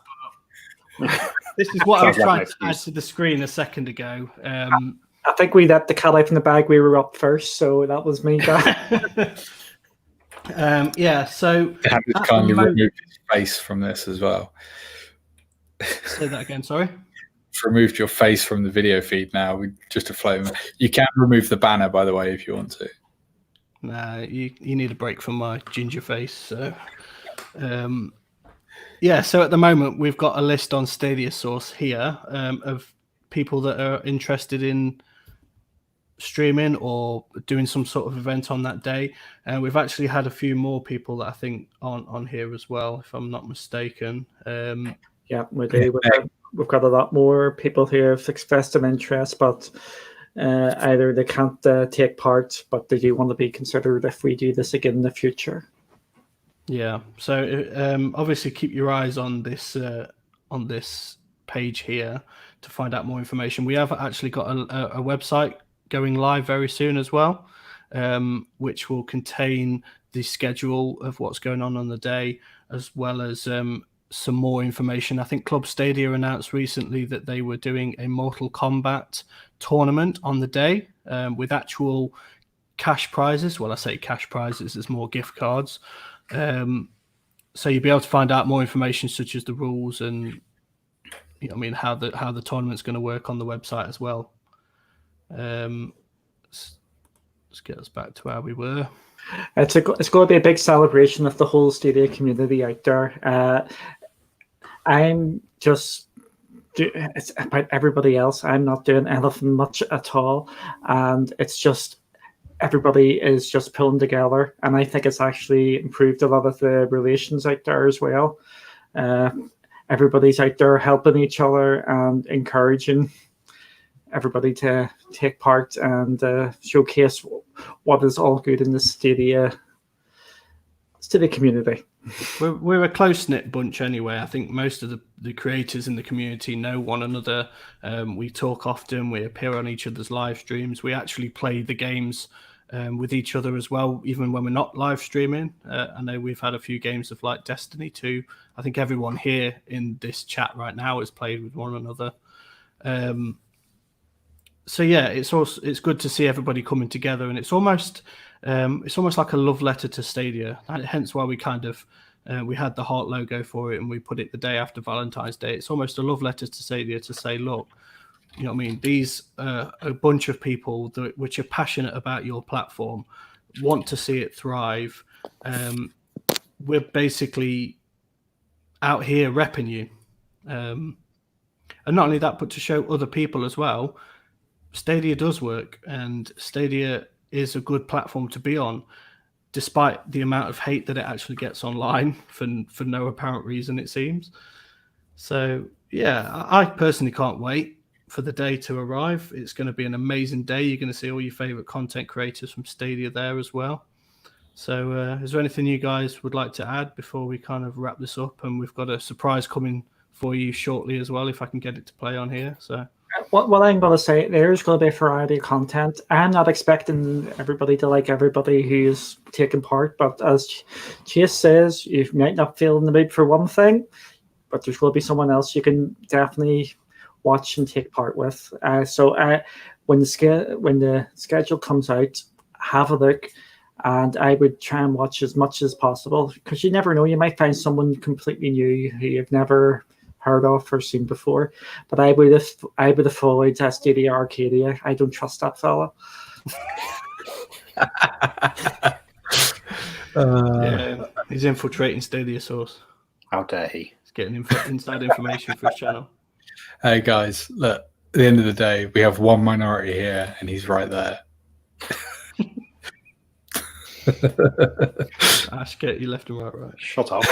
But this is what I was trying to add to the screen a second ago. I think we let the cat out from the bag. We were up first, so that was me. Yeah, so I have to kindly remove his face from this as well. Say that again, sorry. Removed your face from the video feed now, just to float. You can remove the banner, by the way, if you want to. Nah, you need a break from my ginger face. So, yeah. So at the moment, we've got a list on Stadia Source here of people that are interested in streaming or doing some sort of event on that day, and we've actually had a few more people that I think aren't on here as well, if I'm not mistaken. Yeah, we do. We've got a lot more people who have expressed an interest, but either they can't take part, but they do want to be considered if we do this again in the future. Yeah, so obviously keep your eyes on this page here to find out more information. We have actually got a website going live very soon as well, which will contain the schedule of what's going on the day, as well as some more information. I think Club Stadia announced recently that they were doing a Mortal Kombat tournament on the day with actual cash prizes. Well, I say cash prizes, there's more gift cards. So you'll be able to find out more information, such as the rules and how the tournament's going to work on the website as well. Let's get us back to where we were. It's going to be a big celebration of the whole Stadia community out there. It's about everybody else. I'm not doing anything much at all, and it's just everybody is just pulling together, and I think it's actually improved a lot of the relations out there as well. Everybody's out there helping each other and encouraging everybody to take part and showcase what is all good in the Stadia community. We're a close-knit bunch anyway. I think most of the creators in the community know one another. We talk often. We appear on each other's live streams. We actually play the games with each other as well, even when we're not live streaming. I know we've had a few games of like Destiny 2. I think everyone here in this chat right now has played with one another. So yeah, it's good to see everybody coming together, and it's almost like a love letter to Stadia. Hence why we kind of we had the heart logo for it, and we put it the day after Valentine's Day. It's almost a love letter to Stadia to say, look, you know what I mean? These a bunch of people which are passionate about your platform, want to see it thrive. We're basically out here repping you, and not only that, but to show other people as well. Stadia does work, and Stadia is a good platform to be on, despite the amount of hate that it actually gets online for no apparent reason, it seems. So yeah, I personally can't wait for the day to arrive. It's going to be an amazing day. You're going to see all your favorite content creators from Stadia there as well. So is there anything you guys would like to add before we kind of wrap this up? And we've got a surprise coming for you shortly as well, if I can get it to play on here. So what I'm going to say, there's going to be a variety of content. I'm not expecting everybody to like everybody who's taking part, but as Chase says, you might not feel in the mood for one thing, but there's going to be someone else you can definitely watch and take part with. So when the schedule comes out, have a look, and I would try and watch as much as possible, because you never know, you might find someone completely new who you've never heard of or seen before. But I would avoid Stadia Arcadia. I don't trust that fella. yeah, he's infiltrating Stadia Source. How dare he? He's getting inside information for his channel. Hey guys, look, at the end of the day, we have one minority here, and he's right there. Ash, get you left and right. Shut up.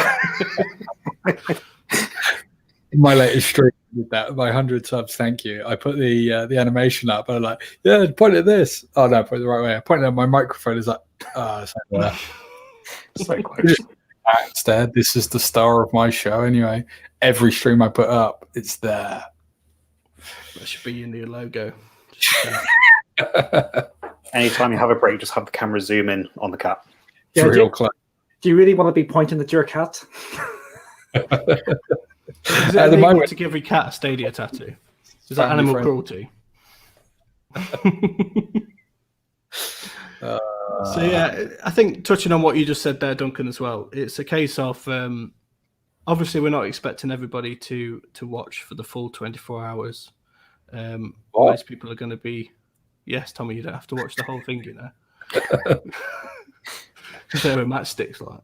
In my latest stream, with that, my 100 subs, thank you. I put the animation up. I'm like, yeah, point at this. Oh no, point it the right way. I pointed at my microphone. It's like, it's like that. So close. It's there. This is the star of my show. Anyway, every stream I put up, it's there. That should be your new logo. Anytime you have a break, just have the camera zoom in on the cat. Yeah, Real close. Do you really want to be pointing at your cat? Is it illegal to give every cat a Stadia tattoo? Is that animal cruelty? So yeah, I think touching on what you just said there, Duncan, as well, it's a case of obviously we're not expecting everybody to watch for the full 24 hours. Most people are going to be, yes, Tommy, you don't have to watch the whole thing, you know. There were matchsticks like.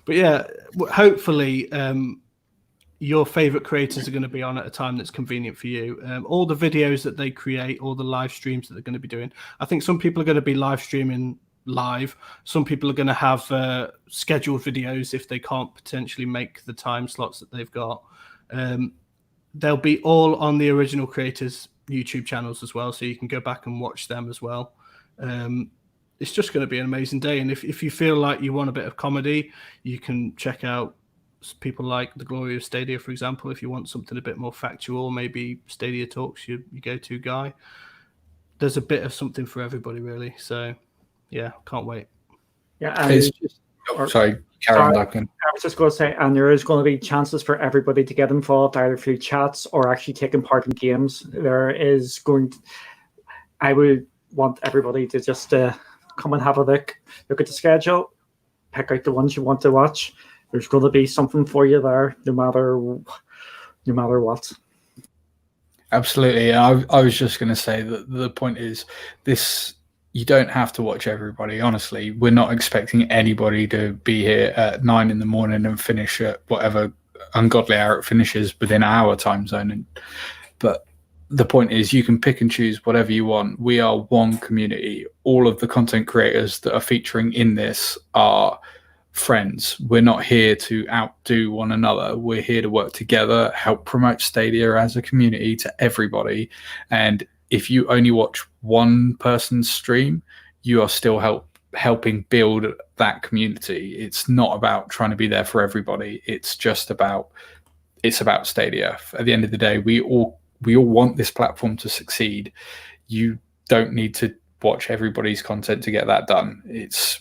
But yeah, hopefully your favorite creators are going to be on at a time that's convenient for you. All the videos that they create, all the live streams that they're going to be doing. I think some people are going to be live streaming live. Some people are going to have scheduled videos if they can't potentially make the time slots that they've got. They'll be all on the original creators' YouTube channels as well, so you can go back and watch them as well. It's just going to be an amazing day. And if you feel like you want a bit of comedy, you can check out people like The Glory of Stadia, for example. If you want something a bit more factual, maybe Stadia Talks, your go-to guy. There's a bit of something for everybody, really. So, yeah, can't wait. Yeah, It's just, sorry, carry on, Duncan. I was just going to say, and there is going to be chances for everybody to get involved, either through chats or actually taking part in games. There is going to, I would want everybody to just come and have a look at the schedule, pick out the ones you want to watch. There's going to be something for you there, no matter what. Absolutely. I was just going to say that the point is this: you don't have to watch everybody. Honestly, we're not expecting anybody to be here at 9 a.m. and finish at whatever ungodly hour it finishes within our time zone. But the point is, you can pick and choose whatever you want. We are one community. All of the content creators that are featuring in this are friends. We're not here to outdo one another. We're here to work together, help promote Stadia as a community to everybody. And if you only watch one person's stream, you are still helping build that community. It's not about trying to be there for everybody. It's about Stadia. At the end of the day, we all want this platform to succeed. You don't need to watch everybody's content to get that done.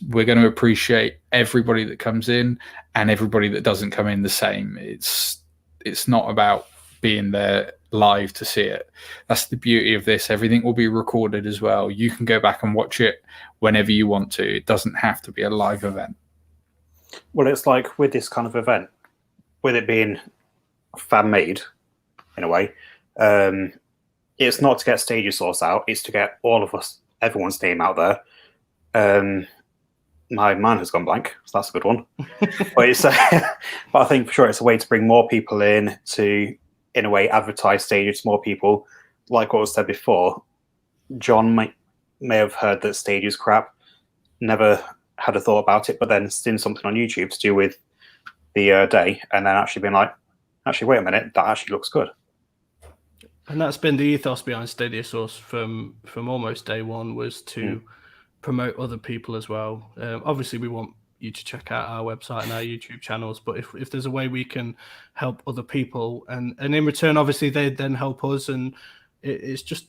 We're going to appreciate everybody that comes in and everybody that doesn't come in the same. It's not about being there live to see it. That's the beauty of this. Everything will be recorded as well. You can go back and watch it whenever you want to. It doesn't have to be a live event. Well, it's like with this kind of event, with it being fan-made in a way, it's not to get Stadia Source out, it's to get everyone's name out there. My man has gone blank, so that's a good one. But I think for sure it's a way to bring more people in to, in a way, advertise Stadia to more people. Like what was said before, John may have heard that Stadia's crap, never had a thought about it, but then seen something on YouTube to do with the day, and then actually been like, actually, wait a minute, that actually looks good. And that's been the ethos behind Stadia Source from almost day one, was to promote other people as well. Obviously, we want you to check out our website and our YouTube channels, but if there's a way we can help other people, and in return, obviously, they then help us, and it's just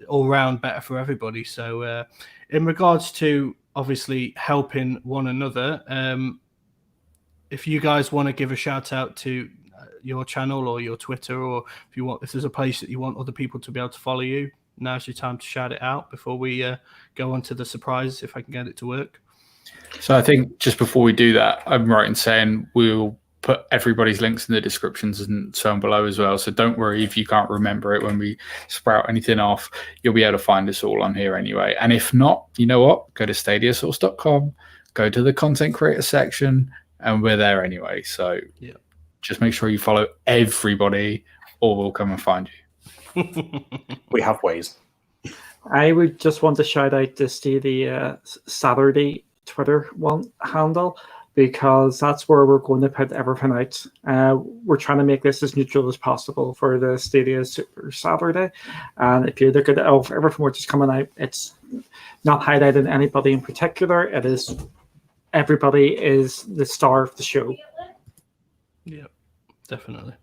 all round better for everybody. So in regards to obviously helping one another, if you guys want to give a shout out to your channel or your Twitter, or if there's a place that you want other people to be able to follow you, now's your time to shout it out before we go on to the surprise, if I can get it to work. So I think just before we do that, I'm right in saying we'll put everybody's links in the descriptions and so on below as well. So don't worry if you can't remember it when we sprout anything off. You'll be able to find us all on here anyway. And if not, you know what? Go to stadiasource.com, go to the content creator section, and we're there anyway. So just make sure you follow everybody, or we'll come and find you. We have ways. I would just want to shout out to the Saturday Twitter handle, because that's where we're going to put everything out. We're trying to make this as neutral as possible for the Stadia Super Saturday. And if you look at everything which is coming out, it's not highlighting anybody in particular. It is everybody is the star of the show. Yeah, definitely.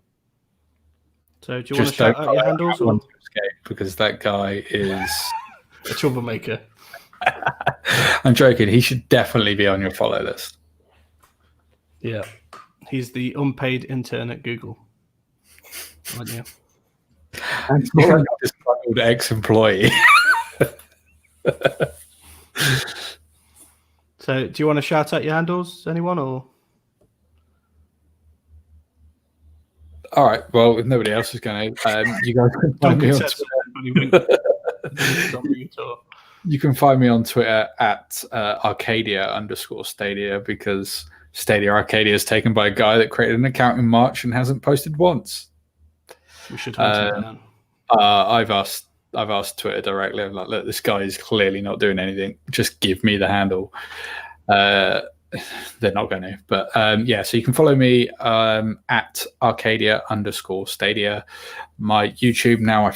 So do you want to shout out your handles? Or? Because that guy is a troublemaker. I'm joking. He should definitely be on your follow list. Yeah. He's the unpaid intern at Google. Aren't you? I'm disgruntled ex-employee. So do you want to shout out your handles, anyone, or? All right. Well, if nobody else is going to, you guys can find me on Twitter. You can find me on Twitter at Arcadia_Stadia, because Stadia Arcadia is taken by a guy that created an account in March and hasn't posted once. We should hunt him down. I've asked Twitter directly. I'm like, look, this guy is clearly not doing anything. Just give me the handle. They're not going to, but so you can follow me at Arcadia_Stadia. My YouTube now, I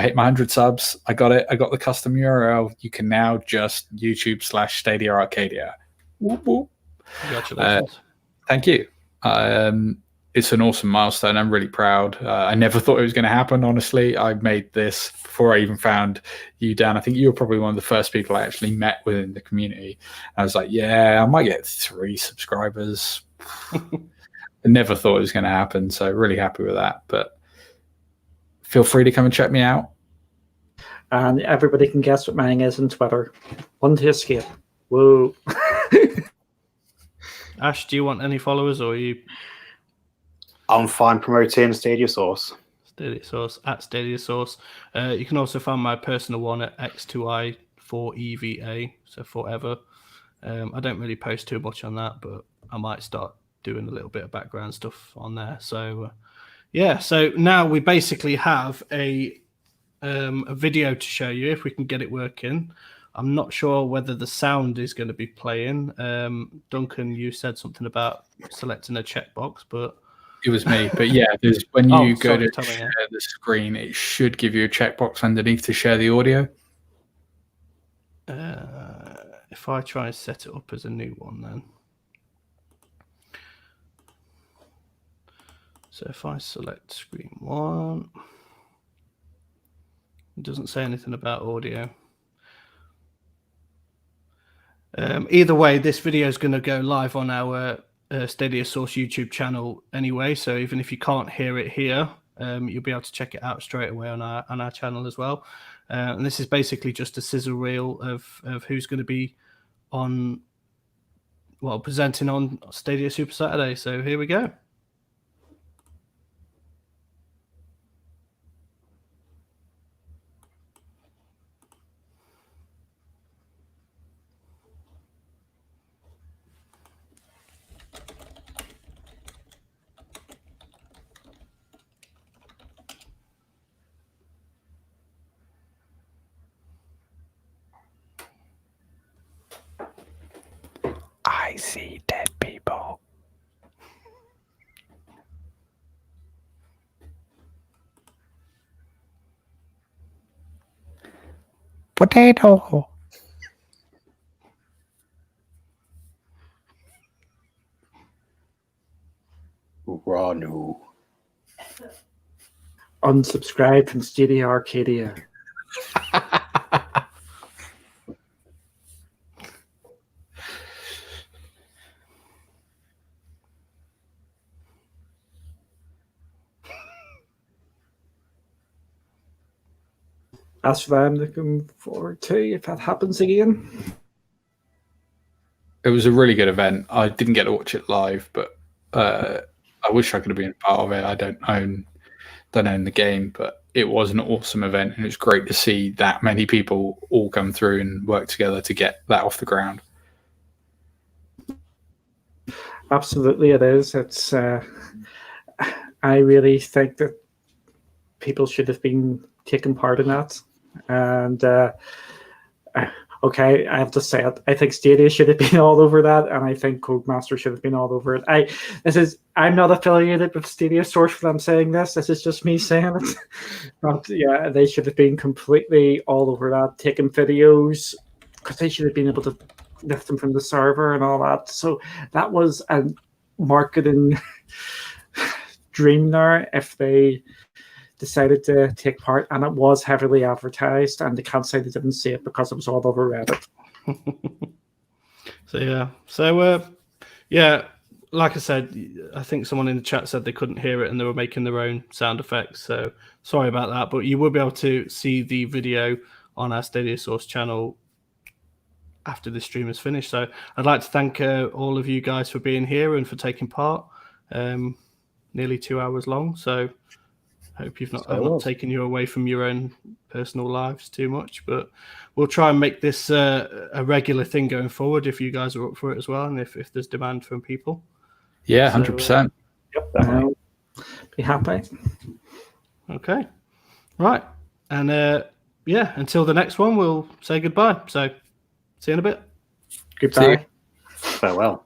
hit my 100 subs. I got it. I got the custom URL. You can now just YouTube/Stadia Arcadia. Whoop, whoop. Congratulations. Thank you. It's an awesome milestone. I'm really proud. I never thought it was going to happen, honestly. I made this before I even found you, Dan. I think you were probably one of the first people I actually met within the community. I was like, yeah, I might get 3 subscribers. I never thought it was going to happen, so really happy with that. But feel free to come and check me out. And everybody can guess what mine is on Twitter. One to escape. Whoa. Ash, do you want any followers, or are you... I'm fine promoting Stadia Source. Stadia Source, at Stadia Source. You can also find my personal one at X2I4EVA, so forever. I don't really post too much on that, but I might start doing a little bit of background stuff on there. So, so now we basically have a video to show you, if we can get it working. I'm not sure whether the sound is going to be playing. Duncan, you said something about selecting a checkbox, but... It was me, but yeah, there's when you go to share the screen, it should give you a checkbox underneath to share the audio. If I try and set it up as a new one, then. So if I select screen 1, it doesn't say anything about audio. Either way, this video is going to go live on our Stadia Source YouTube channel anyway, so even if you can't hear it here, you'll be able to check it out straight away on our channel as well. And this is basically just a sizzle reel of who's going to be presenting on Stadia Super Saturday. So here we go. I see dead people. potato. Ranu. Unsubscribe from Stadia Arcadia. That's what I'm looking forward to if that happens again. It was a really good event. I didn't get to watch it live, but I wish I could have been part of it. I don't own the game, but it was an awesome event, and it was great to see that many people all come through and work together to get that off the ground. Absolutely, it is. It's. I really think that people should have been taking part in that, and okay, I have to say it. I think Stadia should have been all over that, and I think Codemaster should have been all over it. I'm not affiliated with Stadia Source when I'm saying this. This is just me saying it. But yeah, they should have been completely all over that, taking videos, because they should have been able to lift them from the server and all that. So that was a marketing dream there if they decided to take part, and it was heavily advertised, and they can't say they didn't see it because it was all over Reddit. Yeah, like I said, I think someone in the chat said they couldn't hear it and they were making their own sound effects, so sorry about that, but you will be able to see the video on our Stadia Source channel after the stream is finished. So I'd like to thank all of you guys for being here and for taking part. Nearly 2 hours long, so hope I've not taken you away from your own personal lives too much, but we'll try and make this a regular thing going forward if you guys are up for it as well, and if there's demand from people. Yeah, 100%. Yep, be happy. Okay, right, and yeah, until the next one, we'll say goodbye. So see you in a bit. Goodbye. Farewell.